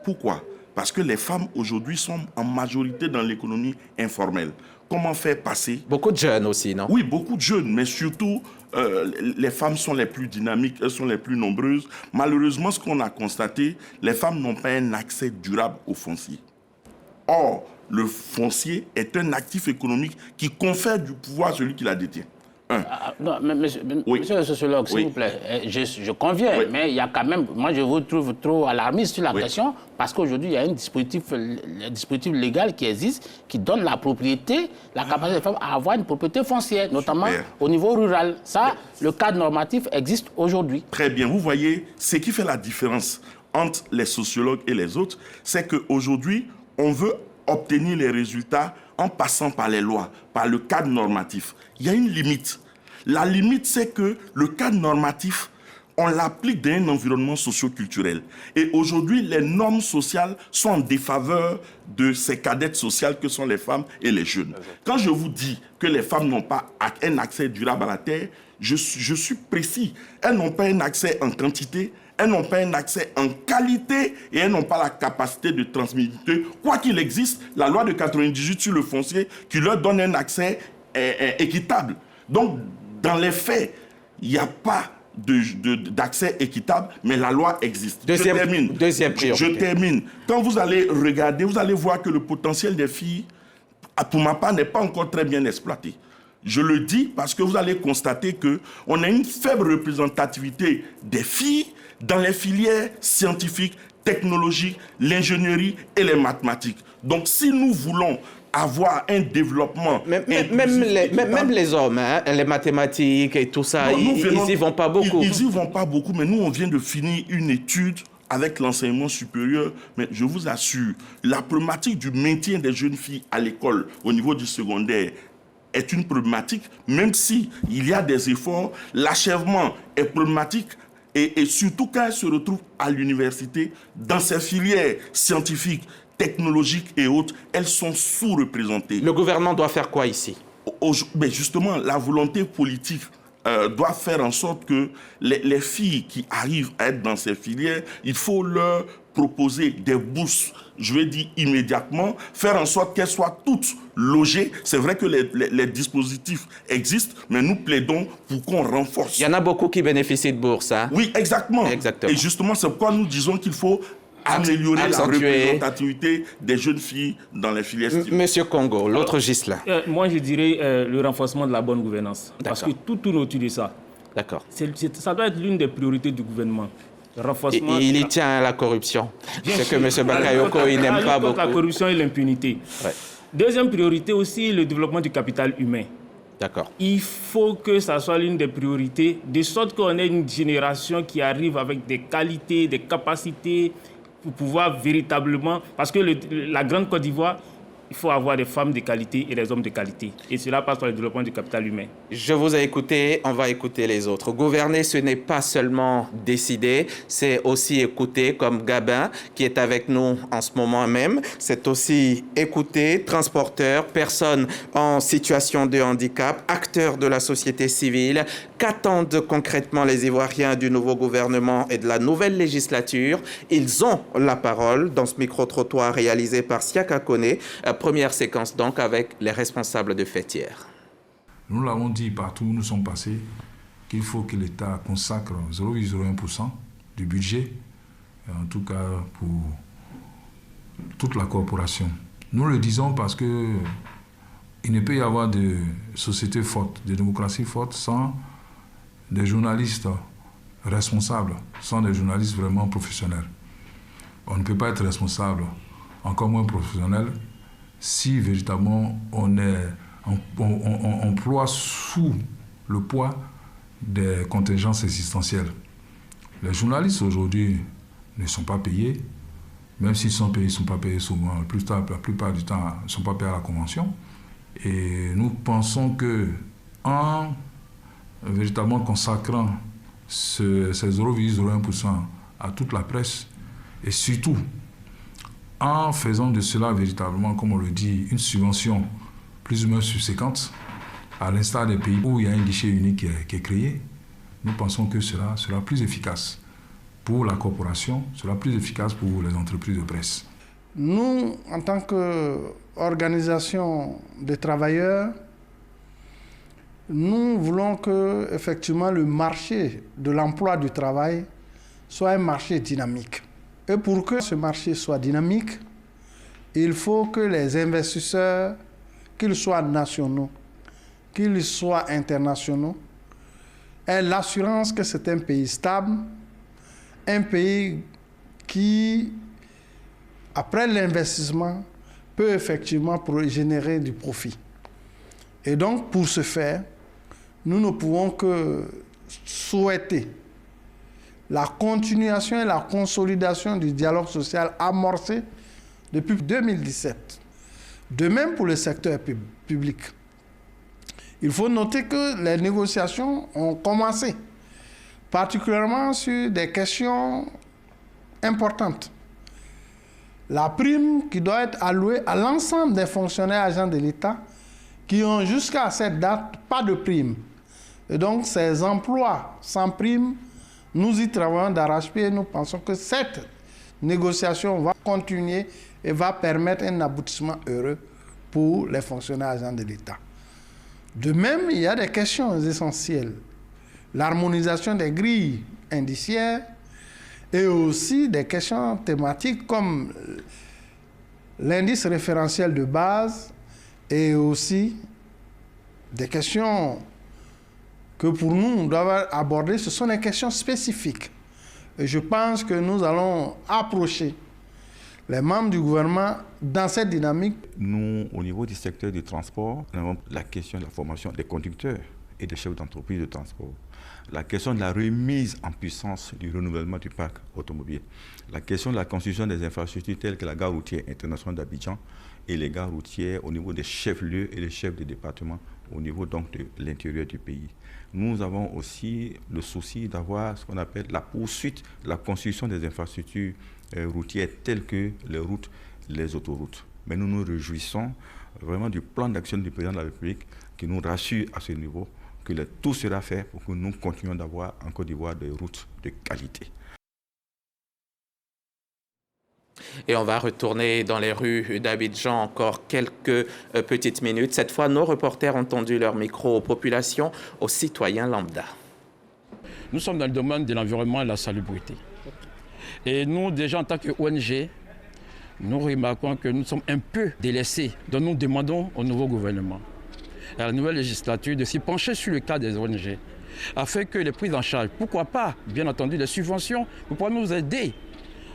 Pourquoi? Parce que les femmes aujourd'hui sont en majorité dans l'économie informelle. Comment faire passer... Beaucoup de jeunes aussi, non? Oui, beaucoup de jeunes, mais surtout, les femmes sont les plus dynamiques, elles sont les plus nombreuses. Malheureusement, ce qu'on a constaté, les femmes n'ont pas un accès durable au foncier. Or, le foncier est un actif économique qui confère du pouvoir à celui qui la détient. Non, mais monsieur le sociologue, s'il vous plaît, je conviens, mais il y a quand même, moi je vous trouve trop alarmiste sur la question, parce qu'aujourd'hui il y a un dispositif légal qui existe, qui donne la propriété, la capacité des femmes à avoir une propriété foncière, notamment au niveau rural. Ça, le cadre normatif existe aujourd'hui. Très bien, vous voyez, ce qui fait la différence entre les sociologues et les autres, c'est qu'aujourd'hui, on veut obtenir les résultats en passant par les lois, par le cadre normatif. Il y a une limite. La limite, c'est que le cadre normatif, on l'applique dans un environnement socio-culturel. Et aujourd'hui, les normes sociales sont en défaveur de ces cadettes sociales que sont les femmes et les jeunes. Quand je vous dis que les femmes n'ont pas un accès durable à la terre, je suis précis. Elles n'ont pas un accès en quantité, elles n'ont pas un accès en qualité et elles n'ont pas la capacité de transmission. Quoi qu'il existe, la loi de 98 sur le foncier qui leur donne un accès équitable. Donc, dans les faits, il n'y a pas d'accès équitable, mais la loi existe. Deuxième priorité. Je termine. Quand vous allez regarder, vous allez voir que le potentiel des filles, pour ma part, n'est pas encore très bien exploité. Je le dis parce que vous allez constater qu'on a une faible représentativité des filles dans les filières scientifiques, technologiques, l'ingénierie et les mathématiques. Donc, si nous voulons avoir un développement... Même les hommes, hein, les mathématiques et tout ça, ils n'y vont pas beaucoup. Ils n'y vont pas beaucoup, mais nous, on vient de finir une étude avec l'enseignement supérieur, mais je vous assure, la problématique du maintien des jeunes filles à l'école au niveau du secondaire est une problématique, même si il y a des efforts, l'achèvement est problématique. Et surtout quand elles se retrouvent à l'université, dans ces filières scientifiques, technologiques et autres, elles sont sous-représentées. Le gouvernement doit faire quoi ici? Mais justement, la volonté politique doit faire en sorte que les filles qui arrivent à être dans ces filières, il faut leur proposer des bourses, je vais dire immédiatement, faire en sorte qu'elles soient toutes logées. C'est vrai que les dispositifs existent, mais nous plaidons pour qu'on renforce. Il y en a beaucoup qui bénéficient de bourses. Hein? Oui, exactement. Exactement. Et justement, c'est pourquoi nous disons qu'il faut améliorer la représentativité des jeunes filles dans les filières scientifiques. Monsieur Congo, l'autre Ghislain. Moi, je dirais le renforcement de la bonne gouvernance. Parce que tout tourne autour de ça. D'accord. Ça doit être l'une des priorités du gouvernement. Renforcement. Il y tient à la corruption. C'est que M. Bakayoko, il n'aime pas beaucoup. La corruption et l'impunité. Ouais. Deuxième priorité aussi, le développement du capital humain. D'accord. Il faut que ça soit l'une des priorités, de sorte qu'on ait une génération qui arrive avec des qualités, des capacités, pour pouvoir véritablement... Parce que la Grande Côte d'Ivoire, il faut avoir des femmes de qualité et des hommes de qualité. Et cela passe par le développement du capital humain. Je vous ai écouté, on va écouter les autres. Gouverner, ce n'est pas seulement décider, c'est aussi écouter, comme Gabin, qui est avec nous en ce moment même. C'est aussi écouter, transporteurs, personnes en situation de handicap, acteurs de la société civile. Qu'attendent concrètement les Ivoiriens du nouveau gouvernement et de la nouvelle législature? Ils ont la parole dans ce micro-trottoir réalisé par Siaka Kone. Première séquence donc avec les responsables de fêtières. Nous l'avons dit partout où nous sommes passés qu'il faut que l'État consacre 0,01% du budget, en tout cas pour toute la corporation. Nous le disons parce qu'il ne peut y avoir de société forte, de démocratie forte sans des journalistes responsables, sans des journalistes vraiment professionnels. On ne peut pas être responsable, encore moins professionnel, si véritablement on ploie sous le poids des contingences existentielles. Les journalistes aujourd'hui ne sont pas payés, même s'ils sont payés, ils ne sont pas payés souvent. La plupart du temps, ils ne sont pas payés à la convention. Et nous pensons que en véritablement consacrant ces 0,01% à toute la presse, et surtout en faisant de cela véritablement, comme on le dit, une subvention plus ou moins subséquente, à l'instar des pays où il y a un guichet unique qui est créé, nous pensons que cela sera plus efficace pour la corporation, sera plus efficace pour les entreprises de presse. Nous, en tant qu'organisation des travailleurs, nous voulons que, effectivement, le marché de l'emploi du travail soit un marché dynamique. Et pour que ce marché soit dynamique, il faut que les investisseurs, qu'ils soient nationaux, qu'ils soient internationaux, aient l'assurance que c'est un pays stable, un pays qui, après l'investissement, peut effectivement générer du profit. Et donc, pour ce faire, nous ne pouvons que souhaiter la continuation et la consolidation du dialogue social amorcé depuis 2017. De même pour le secteur public. Il faut noter que les négociations ont commencé, particulièrement sur des questions importantes. La prime qui doit être allouée à l'ensemble des fonctionnaires agents de l'État qui ont jusqu'à cette date pas de prime. Et donc ces emplois sans prime, nous y travaillons d'arrache-pied et nous pensons que cette négociation va continuer et va permettre un aboutissement heureux pour les fonctionnaires agents de l'État. De même, il y a des questions essentielles. L'harmonisation des grilles indiciaires et aussi des questions thématiques comme l'indice référentiel de base et aussi des questions que pour nous, nous devons aborder, ce sont des questions spécifiques. Et je pense que nous allons approcher les membres du gouvernement dans cette dynamique. Nous, au niveau du secteur du transport, nous avons la question de la formation des conducteurs et des chefs d'entreprise de transport. La question de la remise en puissance du renouvellement du parc automobile. La question de la construction des infrastructures telles que la gare routière internationale d'Abidjan et les gares routières au niveau des chefs-lieux et les chefs de département au niveau donc de l'intérieur du pays. Nous avons aussi le souci d'avoir ce qu'on appelle la poursuite, la construction des infrastructures routières telles que les routes, les autoroutes. Mais nous nous réjouissons vraiment du plan d'action du président de la République qui nous rassure à ce niveau que tout sera fait pour que nous continuions d'avoir en Côte d'Ivoire des routes de qualité. Et on va retourner dans les rues d'Abidjan encore quelques petites minutes. Cette fois, nos reporters ont tendu leur micro aux populations, aux citoyens lambda. Nous sommes dans le domaine de l'environnement et de la salubrité. Et nous, déjà en tant qu'ONG, nous remarquons que nous sommes un peu délaissés. Donc nous demandons au nouveau gouvernement, à la nouvelle législature, de s'y pencher sur le cas des ONG, afin que les prises en charge, pourquoi pas, bien entendu, les subventions, pour pouvoir nous aider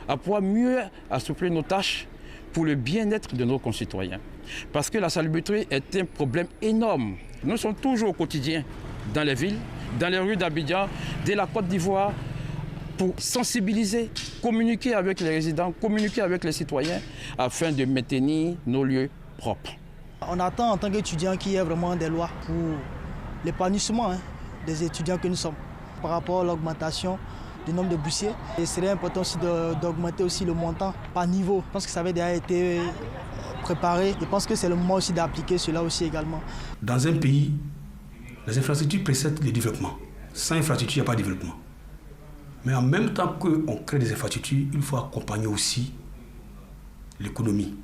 à pouvoir mieux assouplir nos tâches pour le bien-être de nos concitoyens. Parce que la salubrité est un problème énorme. Nous sommes toujours au quotidien dans les villes, dans les rues d'Abidjan, de la Côte d'Ivoire, pour sensibiliser, communiquer avec les résidents, communiquer avec les citoyens, afin de maintenir nos lieux propres. On attend en tant qu'étudiants qu'il y ait vraiment des lois pour l'épanouissement des étudiants que nous sommes par rapport à l'augmentation du nombre de boursiers. Il serait important aussi d'augmenter aussi le montant par niveau. Je pense que ça avait déjà été préparé. Je pense que c'est le moment aussi d'appliquer cela aussi également. Dans un pays, les infrastructures précèdent le développement. Sans infrastructure, il n'y a pas de développement. Mais en même temps qu'on crée des infrastructures, il faut accompagner aussi l'économie.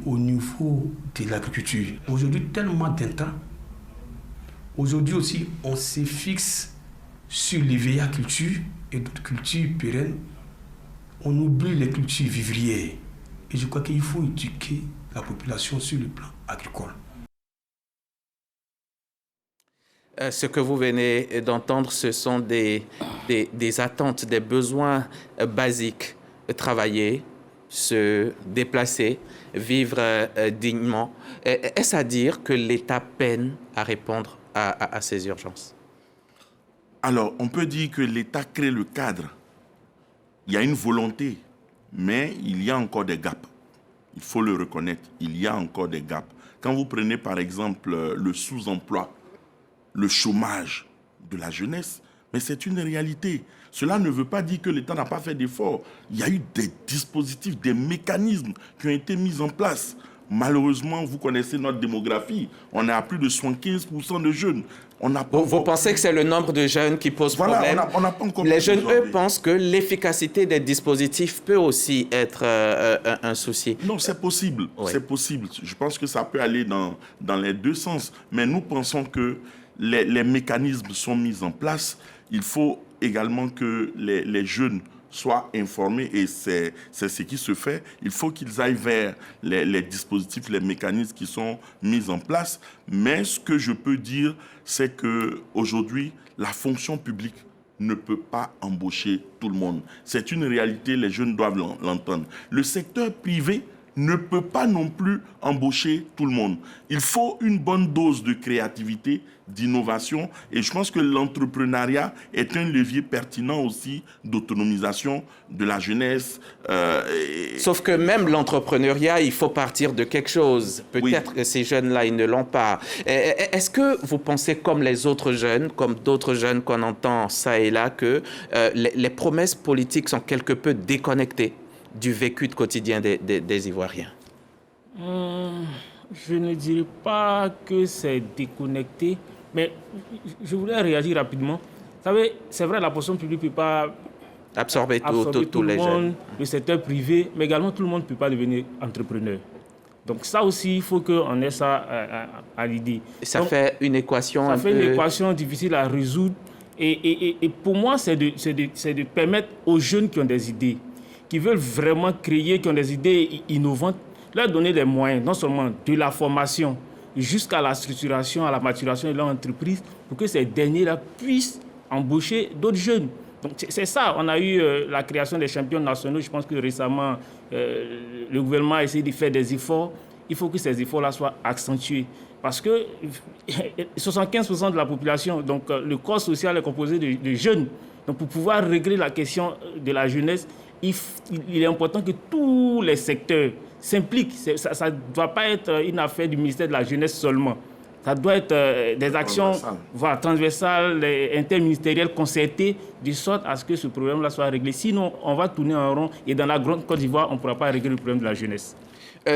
Au niveau de l'agriculture, aujourd'hui, tellement d'intrants. Aujourd'hui aussi, on se fixe sur les cultures et d'autres cultures pérennes. On oublie les cultures vivrières. Et je crois qu'il faut éduquer la population sur le plan agricole. Ce que vous venez d'entendre, ce sont des attentes, des besoins basiques. Travailler, se déplacer, vivre dignement. Est-ce à dire que l'État peine à répondre à ces urgences? Alors, on peut dire que l'État crée le cadre. Il y a une volonté, mais il y a encore des gaps. Il faut le reconnaître, il y a encore des gaps. quand vous prenez par exemple le sous-emploi, le chômage de la jeunesse, mais c'est une réalité. Cela ne veut pas dire que l'État n'a pas fait d'efforts. Il y a eu des dispositifs, des mécanismes qui ont été mis en place. Malheureusement, vous connaissez notre démographie. On est à plus de 75% de jeunes. Vous pensez que c'est le nombre de jeunes qui pose problème? On n'a pas encore... Les jeunes, eux, pensent que l'efficacité des dispositifs peut aussi être un souci. Non, c'est possible. Oui. C'est possible. Je pense que ça peut aller dans les deux sens. Mais nous pensons que les mécanismes sont mis en place. Il faut également que les jeunes soient informés, et c'est ce qui se fait. Il faut qu'ils aillent vers les dispositifs, les mécanismes qui sont mis en place. Mais ce que je peux dire, c'est qu'aujourd'hui, la fonction publique ne peut pas embaucher tout le monde. C'est une réalité, les jeunes doivent l'entendre. Le secteur privé ne peut pas non plus embaucher tout le monde. Il faut une bonne dose de créativité, d'innovation, et je pense que l'entrepreneuriat est un levier pertinent aussi d'autonomisation de la jeunesse. Sauf que même l'entrepreneuriat, il faut partir de quelque chose. Peut-être que ces jeunes-là, ils ne l'ont pas. Est-ce que vous pensez, comme les autres jeunes, comme d'autres jeunes qu'on entend ça et là, que les promesses politiques sont quelque peu déconnectées du vécu de quotidien des Ivoiriens? Je ne dirais pas que c'est déconnecté, mais je voulais réagir rapidement. Vous savez, c'est vrai, la fonction publique ne peut pas absorber tous les jeunes. Le secteur privé, mais également tout le monde ne peut pas devenir entrepreneur. Donc ça aussi, il faut qu'on ait ça à l'idée. Ça fait une équation Ça fait une équation difficile à résoudre. Et pour moi, c'est de permettre aux jeunes qui ont des idées, qui veulent vraiment créer, qui ont des idées innovantes, leur donner les moyens, non seulement de la formation jusqu'à la structuration, à la maturation de leur entreprise, pour que ces derniers-là puissent embaucher d'autres jeunes. Donc c'est ça, on a eu la création des champions nationaux. Je pense que récemment, le gouvernement a essayé de faire des efforts. Il faut que ces efforts-là soient accentués. Parce que 75% de la population, donc le corps social est composé de jeunes. Donc pour pouvoir régler la question de la jeunesse, il est important que tous les secteurs s'impliquent. Ça ne doit pas être une affaire du ministère de la Jeunesse seulement. Ça doit être des actions transversales, interministérielles, concertées, de sorte à ce que ce problème-là soit réglé. Sinon, on va tourner en rond et dans la grande Côte d'Ivoire, on ne pourra pas régler le problème de la jeunesse.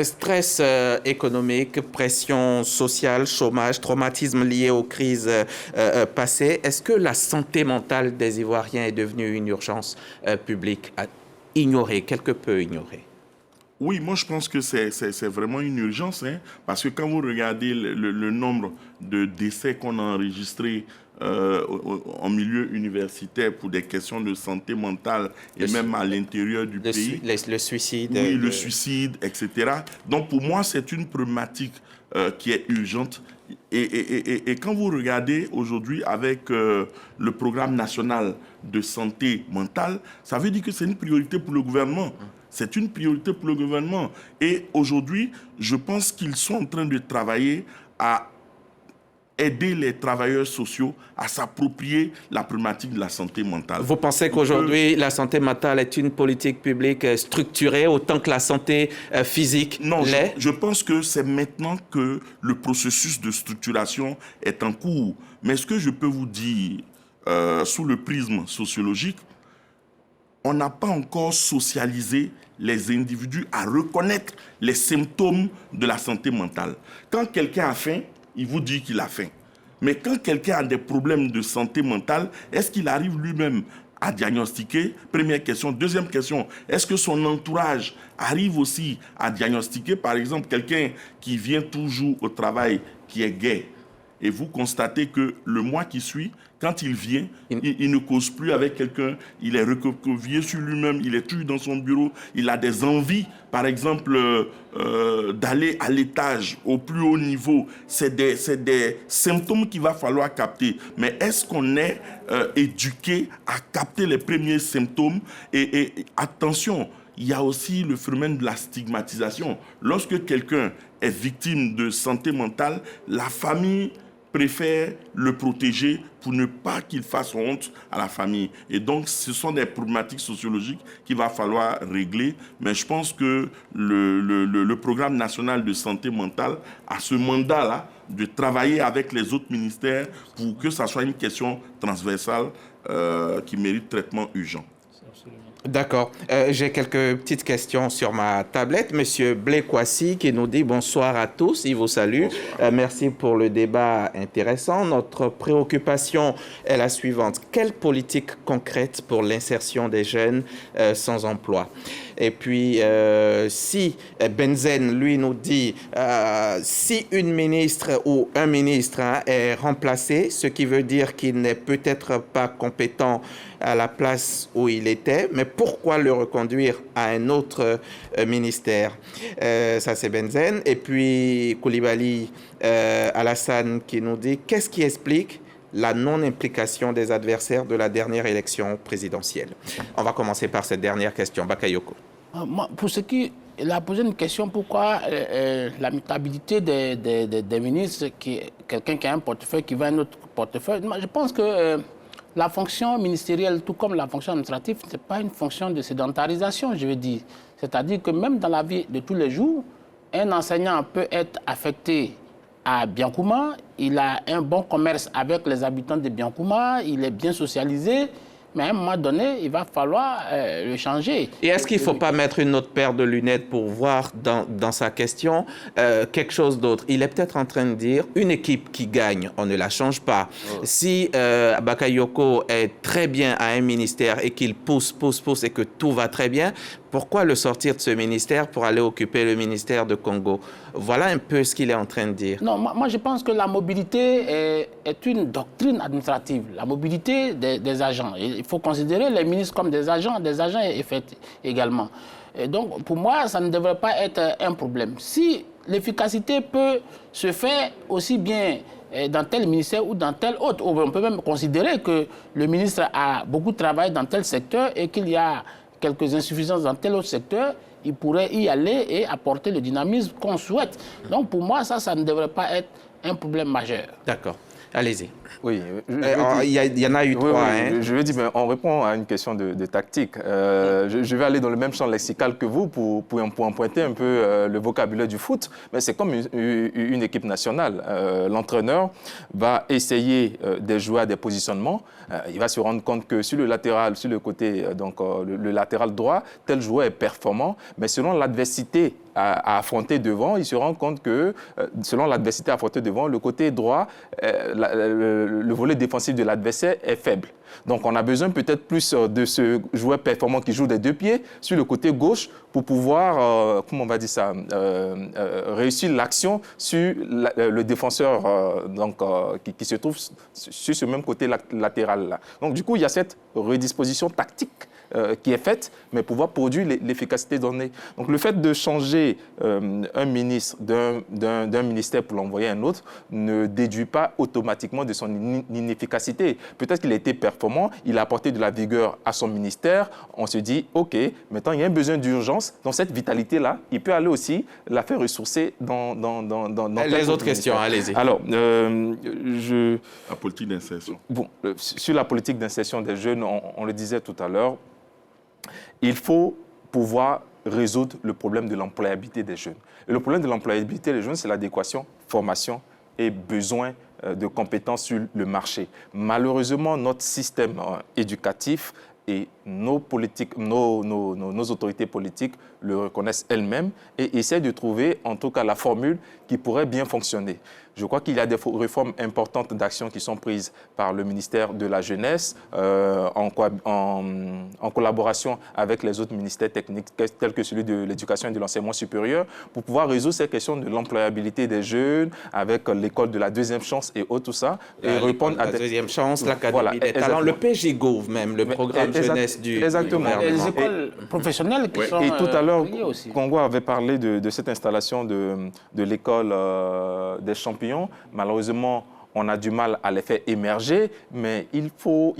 Stress économique, pression sociale, chômage, traumatisme lié aux crises passées. Est-ce que la santé mentale des Ivoiriens est devenue une urgence publique à ignorer, quelque peu ignorée? Oui, moi je pense que c'est vraiment une urgence, parce que quand vous regardez le nombre de décès qu'on a enregistrés en milieu universitaire pour des questions de santé mentale et même à l'intérieur du pays. Le suicide. Oui, le suicide, etc. Donc pour moi, c'est une problématique qui est urgente. Et quand vous regardez aujourd'hui avec le programme national de santé mentale, ça veut dire que c'est une priorité pour le gouvernement. C'est une priorité pour le gouvernement. Et aujourd'hui, je pense qu'ils sont en train de travailler à aider les travailleurs sociaux à s'approprier la problématique de la santé mentale. Vous pensez qu'aujourd'hui, la santé mentale est une politique publique structurée autant que la santé physique l'est? Je pense que c'est maintenant que le processus de structuration est en cours. Mais ce que je peux vous dire, sous le prisme sociologique, on n'a pas encore socialisé les individus à reconnaître les symptômes de la santé mentale. Quand quelqu'un a faim, il vous dit qu'il a faim. Mais quand quelqu'un a des problèmes de santé mentale, est-ce qu'il arrive lui-même à diagnostiquer? Première question. Deuxième question, est-ce que son entourage arrive aussi à diagnostiquer? Par exemple, quelqu'un qui vient toujours au travail, qui est gay, et vous constatez que le mois qui suit, quand il vient, il ne cause plus avec quelqu'un, il est recroquevillé sur lui-même, il est toujours dans son bureau, il a des envies, par exemple, d'aller à l'étage, au plus haut niveau. C'est des symptômes qu'il va falloir capter. Mais est-ce qu'on est éduqué à capter les premiers symptômes? Et attention, il y a aussi le phénomène de la stigmatisation. Lorsque quelqu'un est victime de santé mentale, la famille préfèrent le protéger pour ne pas qu'il fasse honte à la famille. Et donc, ce sont des problématiques sociologiques qu'il va falloir régler. Mais je pense que le programme national de santé mentale a ce mandat-là de travailler avec les autres ministères pour que ça soit une question transversale qui mérite traitement urgent. D'accord. J'ai quelques petites questions sur ma tablette. Monsieur Blé-Kwasi qui nous dit bonsoir à tous. Il vous salue. Merci pour le débat intéressant. Notre préoccupation est la suivante. Quelle politique concrète pour l'insertion des jeunes sans emploi? Et puis, si Benzen, lui, nous dit si une ministre ou un ministre est remplacé, ce qui veut dire qu'il n'est peut-être pas compétent à la place où il était, mais pourquoi le reconduire à un autre ministère? Ça, c'est Benzen. Et puis, Koulibaly Alassane qui nous dit qu'est-ce qui explique la non-implication des adversaires de la dernière élection présidentielle? On va commencer par cette dernière question. Bakayoko. Pour ce qui... Il a posé une question, pourquoi la mutabilité des ministres, quelqu'un qui a un portefeuille qui va à un autre portefeuille? Je pense que la fonction ministérielle, tout comme la fonction administrative, ce n'est pas une fonction de sédentarisation, je veux dire. C'est-à-dire que même dans la vie de tous les jours, un enseignant peut être affecté à Biancouma, il a un bon commerce avec les habitants de Biancouma, il est bien socialisé, mais à un moment donné, il va falloir le changer. Et est-ce qu'il ne faut pas mettre une autre paire de lunettes pour voir dans sa question quelque chose d'autre? Il est peut-être en train de dire, une équipe qui gagne, on ne la change pas. Si Bakayoko est très bien à un ministère et qu'il pousse et que tout va très bien, pourquoi le sortir de ce ministère pour aller occuper le ministère de Congo? Voilà un peu ce qu'il est en train de dire. Non, moi je pense que la mobilité est une doctrine administrative. La mobilité des agents. Il faut considérer les ministres comme des agents également. Et donc, pour moi, ça ne devrait pas être un problème. Si l'efficacité peut se faire aussi bien dans tel ministère ou dans tel autre, on peut même considérer que le ministre a beaucoup travaillé dans tel secteur et qu'il y a quelques insuffisances dans tel autre secteur, il pourrait y aller et apporter le dynamisme qu'on souhaite. Donc pour moi, ça ne devrait pas être un problème majeur. D'accord. Allez-y. Oui. Il y en a eu trois. Oui, je veux dire, mais on répond à une question de tactique. Je vais aller dans le même champ lexical que vous pour emprunter un peu le vocabulaire du foot. Mais c'est comme une équipe nationale. L'entraîneur va essayer de jouer à des positionnements. Il va se rendre compte que sur le latéral, sur le côté, le latéral droit, tel joueur est performant. Mais selon l'adversité à affronter devant, il se rend compte que, selon l'adversité à affronter devant, le côté droit, le volet défensif de l'adversaire est faible. Donc, on a besoin peut-être plus de ce joueur performant qui joue des deux pieds sur le côté gauche pour pouvoir, comment on va dire ça, réussir l'action sur le défenseur qui se trouve sur ce même côté latéral-là. Donc, du coup, il y a cette redisposition tactique qui est faite, mais pouvoir produire l'efficacité donnée. Donc le fait de changer un ministre d'un ministère pour l'envoyer à un autre ne déduit pas automatiquement de son inefficacité. Peut-être qu'il a été performant, il a apporté de la vigueur à son ministère, on se dit, OK, maintenant il y a un besoin d'urgence, dans cette vitalité-là, il peut aller aussi la faire ressourcer dans les autres questions, allez-y. Alors, la politique d'insertion. Bon, sur la politique d'insertion des jeunes, on le disait tout à l'heure, il faut pouvoir résoudre le problème de l'employabilité des jeunes. Et le problème de l'employabilité des jeunes, c'est l'adéquation, formation et besoin de compétences sur le marché. Malheureusement, notre système éducatif et nos autorités politiques le reconnaissent elles-mêmes et essaient de trouver en tout cas la formule qui pourrait bien fonctionner. Je crois qu'il y a des réformes importantes d'actions qui sont prises par le ministère de la Jeunesse en collaboration avec les autres ministères techniques tels que celui de l'Éducation et de l'Enseignement supérieur pour pouvoir résoudre ces questions de l'employabilité des jeunes avec l'école de la deuxième chance et autres, tout ça. Et répondre à la deuxième chance, l'Académie des talents, le PJGouv même, le programme jeunesse du exactement. Et les écoles professionnelles qui sont et tout à l'heure, aussi. Congo avait parlé de cette installation de l'école des champions. Malheureusement, on a du mal à les faire émerger, mais il faut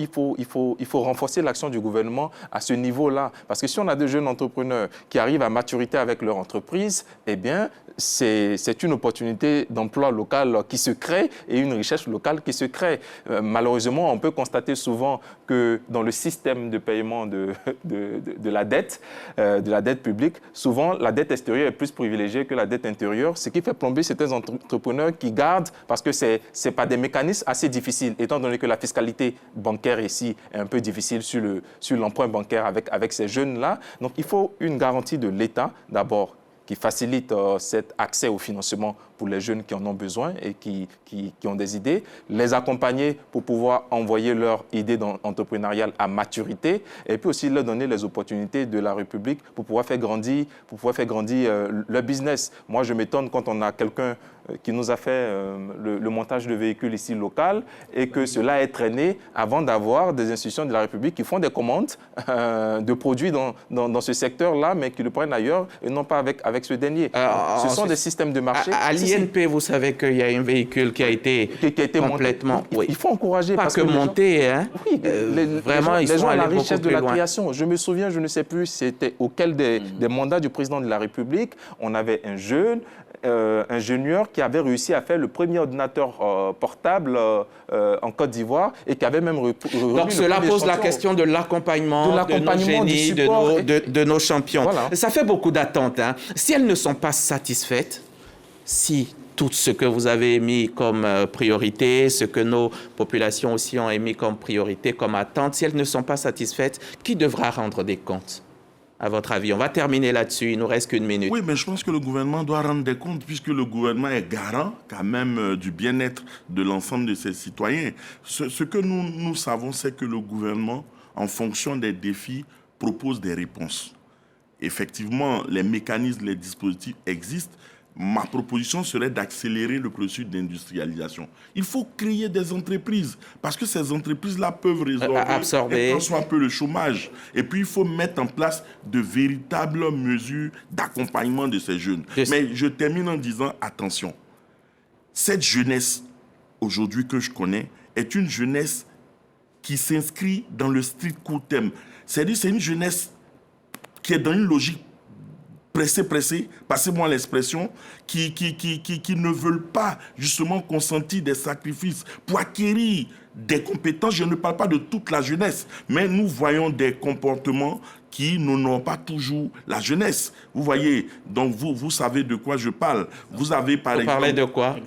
renforcer l'action du gouvernement à ce niveau-là. Parce que si on a des jeunes entrepreneurs qui arrivent à maturité avec leur entreprise, eh bien, c'est une opportunité d'emploi local qui se crée et une richesse locale qui se crée. Malheureusement, on peut constater souvent que dans le système de paiement de la dette publique, souvent la dette extérieure est plus privilégiée que la dette intérieure, ce qui fait plomber certains entrepreneurs qui gardent, parce que ce n'est pas des mécanismes assez difficiles, étant donné que la fiscalité bancaire ici est un peu difficile sur l'emprunt bancaire avec ces jeunes-là. Donc il faut une garantie de l'État, d'abord, qui facilite cet accès au financement pour les jeunes qui en ont besoin et qui ont des idées, les accompagner pour pouvoir envoyer leurs idées entrepreneuriales à maturité et puis aussi leur donner les opportunités de la République pour pouvoir faire grandir leur business. Moi, je m'étonne quand on a quelqu'un qui nous a fait le montage de véhicules ici local et que cela est traîné avant d'avoir des institutions de la République qui font des commandes de produits dans ce secteur-là, mais qui le prennent ailleurs et non pas avec ce dernier. Ce sont des systèmes de marché. À l'INP, vous savez qu'il y a un véhicule qui a été complètement... Oui. Il faut encourager. Pas que monter, hein. Oui, vraiment, ils sont allés beaucoup plus loin. La richesse de la création. Je me souviens, je ne sais plus, c'était auquel des mandats du président de la République, on avait un jeune ingénieur qui avait réussi à faire le premier ordinateur portable en Côte d'Ivoire et qui avait même donc cela pose la question de l'accompagnement de nos génies, de nos champions. Voilà. Ça fait beaucoup d'attentes. Hein. Si elles ne sont pas satisfaites, si tout ce que vous avez émis comme priorité, ce que nos populations aussi ont émis comme priorité, comme attente, si elles ne sont pas satisfaites, qui devra rendre des comptes ? À votre avis, on va terminer là-dessus, il nous reste qu'une minute. Oui, mais je pense que le gouvernement doit rendre des comptes puisque le gouvernement est garant quand même du bien-être de l'ensemble de ses citoyens. Ce que nous savons, c'est que le gouvernement, en fonction des défis, propose des réponses. Effectivement, les mécanismes, les dispositifs existent. Ma proposition serait d'accélérer le processus d'industrialisation. Il faut créer des entreprises parce que ces entreprises-là peuvent absorber un soit peu le chômage. Et puis, il faut mettre en place de véritables mesures d'accompagnement de ces jeunes. Mais je termine en disant, attention, cette jeunesse, aujourd'hui que je connais, est une jeunesse qui s'inscrit dans le strict court terme. C'est-à-dire, c'est une jeunesse qui est dans une logique pressés, passez-moi l'expression, qui ne veulent pas justement consentir des sacrifices pour acquérir des compétences. Je ne parle pas de toute la jeunesse, mais nous voyons des comportements qui n'ont pas toujours la jeunesse. Vous voyez, donc vous savez de quoi je parle. Vous avez par exemple... Parlez de quoi?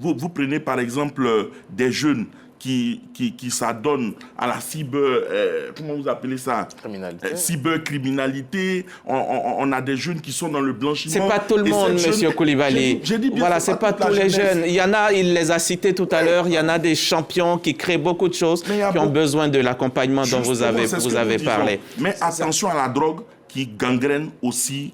Vous prenez par exemple des jeunes qui s'adonnent à la comment vous appelez ça? Cybercriminalité. On a des jeunes qui sont dans le blanchiment. C'est pas tout le monde, monsieur Koulibaly. Voilà, c'est pas tous les jeunes. Il y en a, il les a cités tout à l'heure, il y en a des champions qui créent beaucoup de choses, qui ont besoin de l'accompagnement dont vous avez parlé. Mais attention à la drogue qui gangrène aussi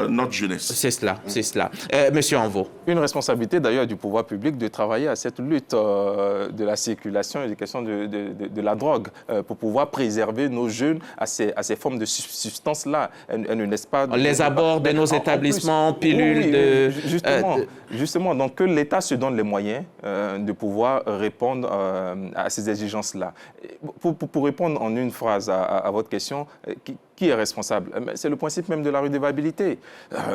notre jeunesse. C'est cela. Monsieur Anvo. Une responsabilité d'ailleurs du pouvoir public de travailler à cette lutte de la circulation et des questions de la drogue pour pouvoir préserver nos jeunes à ces formes de substances-là. Elles ne laissent pas... On les aborde de nos établissements, pilules de... Justement, donc que l'État se donne les moyens de pouvoir répondre à ces exigences-là. Pour répondre en une phrase à votre question, qui est responsable? C'est le principe même de la redevabilité.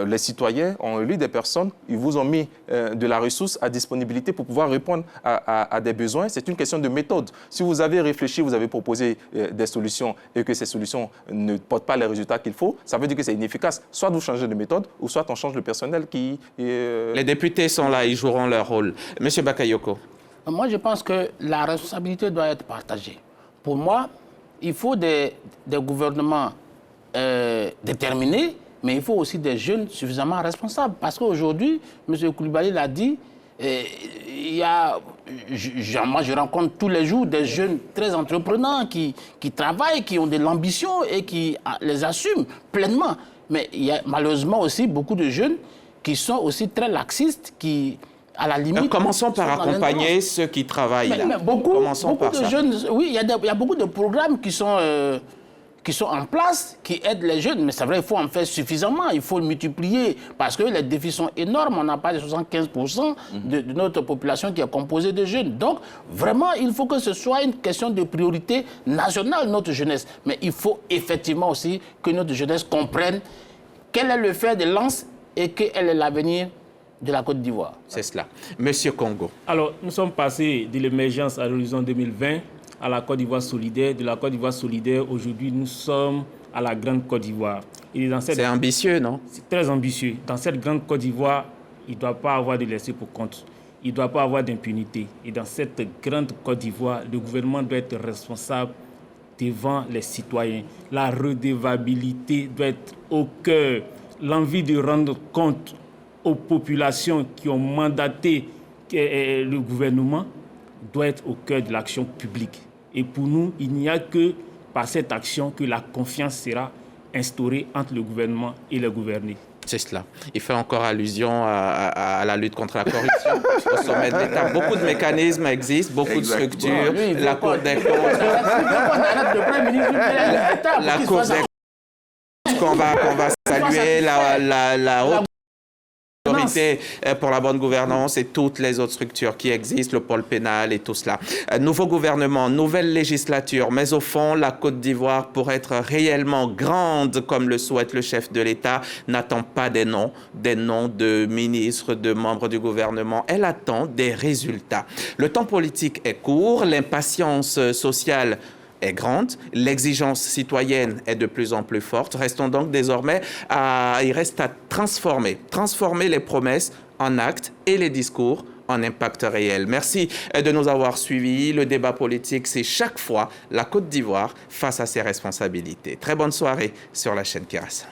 Les citoyens ont élu des personnes, ils vous ont mis de la ressource à disponibilité pour pouvoir répondre à des besoins. C'est une question de méthode. Si vous avez réfléchi, vous avez proposé des solutions et que ces solutions ne portent pas les résultats qu'il faut, ça veut dire que c'est inefficace. Soit vous changez de méthode, ou soit on change le personnel qui... Les députés sont là, ils joueront leur rôle. Monsieur Bakayoko. Moi, je pense que la responsabilité doit être partagée. Pour moi, il faut des gouvernements déterminés, mais il faut aussi des jeunes suffisamment responsables. Parce qu'aujourd'hui, M. Koulibaly l'a dit, moi je rencontre tous les jours des jeunes très entreprenants qui travaillent, qui ont de l'ambition et qui les assument pleinement. Mais il y a malheureusement aussi beaucoup de jeunes qui sont aussi très laxistes, qui... à la limite, commençons par accompagner ceux qui travaillent là. Mais beaucoup de jeunes, oui, il y a beaucoup de programmes qui sont qui sont en place, qui aident les jeunes. Mais c'est vrai, il faut en faire suffisamment, il faut le multiplier, parce que les défis sont énormes. On n'a pas de 75% de notre population qui est composée de jeunes. Donc, vraiment, il faut que ce soit une question de priorité nationale, notre jeunesse. Mais il faut effectivement aussi que notre jeunesse comprenne quel est le fer de lance et quel est l'avenir de la Côte d'Ivoire. C'est cela. Monsieur Congo. Alors, nous sommes passés de l'émergence à l'horizon 2020 à la Côte d'Ivoire solidaire. De la Côte d'Ivoire solidaire, aujourd'hui, nous sommes à la Grande Côte d'Ivoire. C'est ambitieux, non? C'est très ambitieux. Dans cette Grande Côte d'Ivoire, il ne doit pas avoir de laissés pour compte. Il ne doit pas avoir d'impunité. Et dans cette Grande Côte d'Ivoire, le gouvernement doit être responsable devant les citoyens. La redevabilité doit être au cœur. L'envie de rendre compte aux populations qui ont mandaté le gouvernement doit être au cœur de l'action publique. Et pour nous, il n'y a que par cette action que la confiance sera instaurée entre le gouvernement et les gouvernés. C'est cela. Il fait encore allusion à la lutte contre la corruption au sommet de l'État. Beaucoup de mécanismes existent, beaucoup de structures. La Cour des comptes. La Cour des comptes qu'on va saluer, la haute autorité pour la bonne gouvernance et toutes les autres structures qui existent, le pôle pénal et tout cela. Nouveau gouvernement, nouvelle législature, mais au fond, la Côte d'Ivoire, pour être réellement grande comme le souhaite le chef de l'État, n'attend pas des noms de ministres, de membres du gouvernement. Elle attend des résultats. Le temps politique est court, l'impatience sociale est grande, l'exigence citoyenne est de plus en plus forte. Restons donc désormais il reste à transformer les promesses en actes et les discours en impact réel. Merci de nous avoir suivis. Le débat politique, c'est chaque fois la Côte d'Ivoire face à ses responsabilités. Très bonne soirée sur la chaîne Kéras.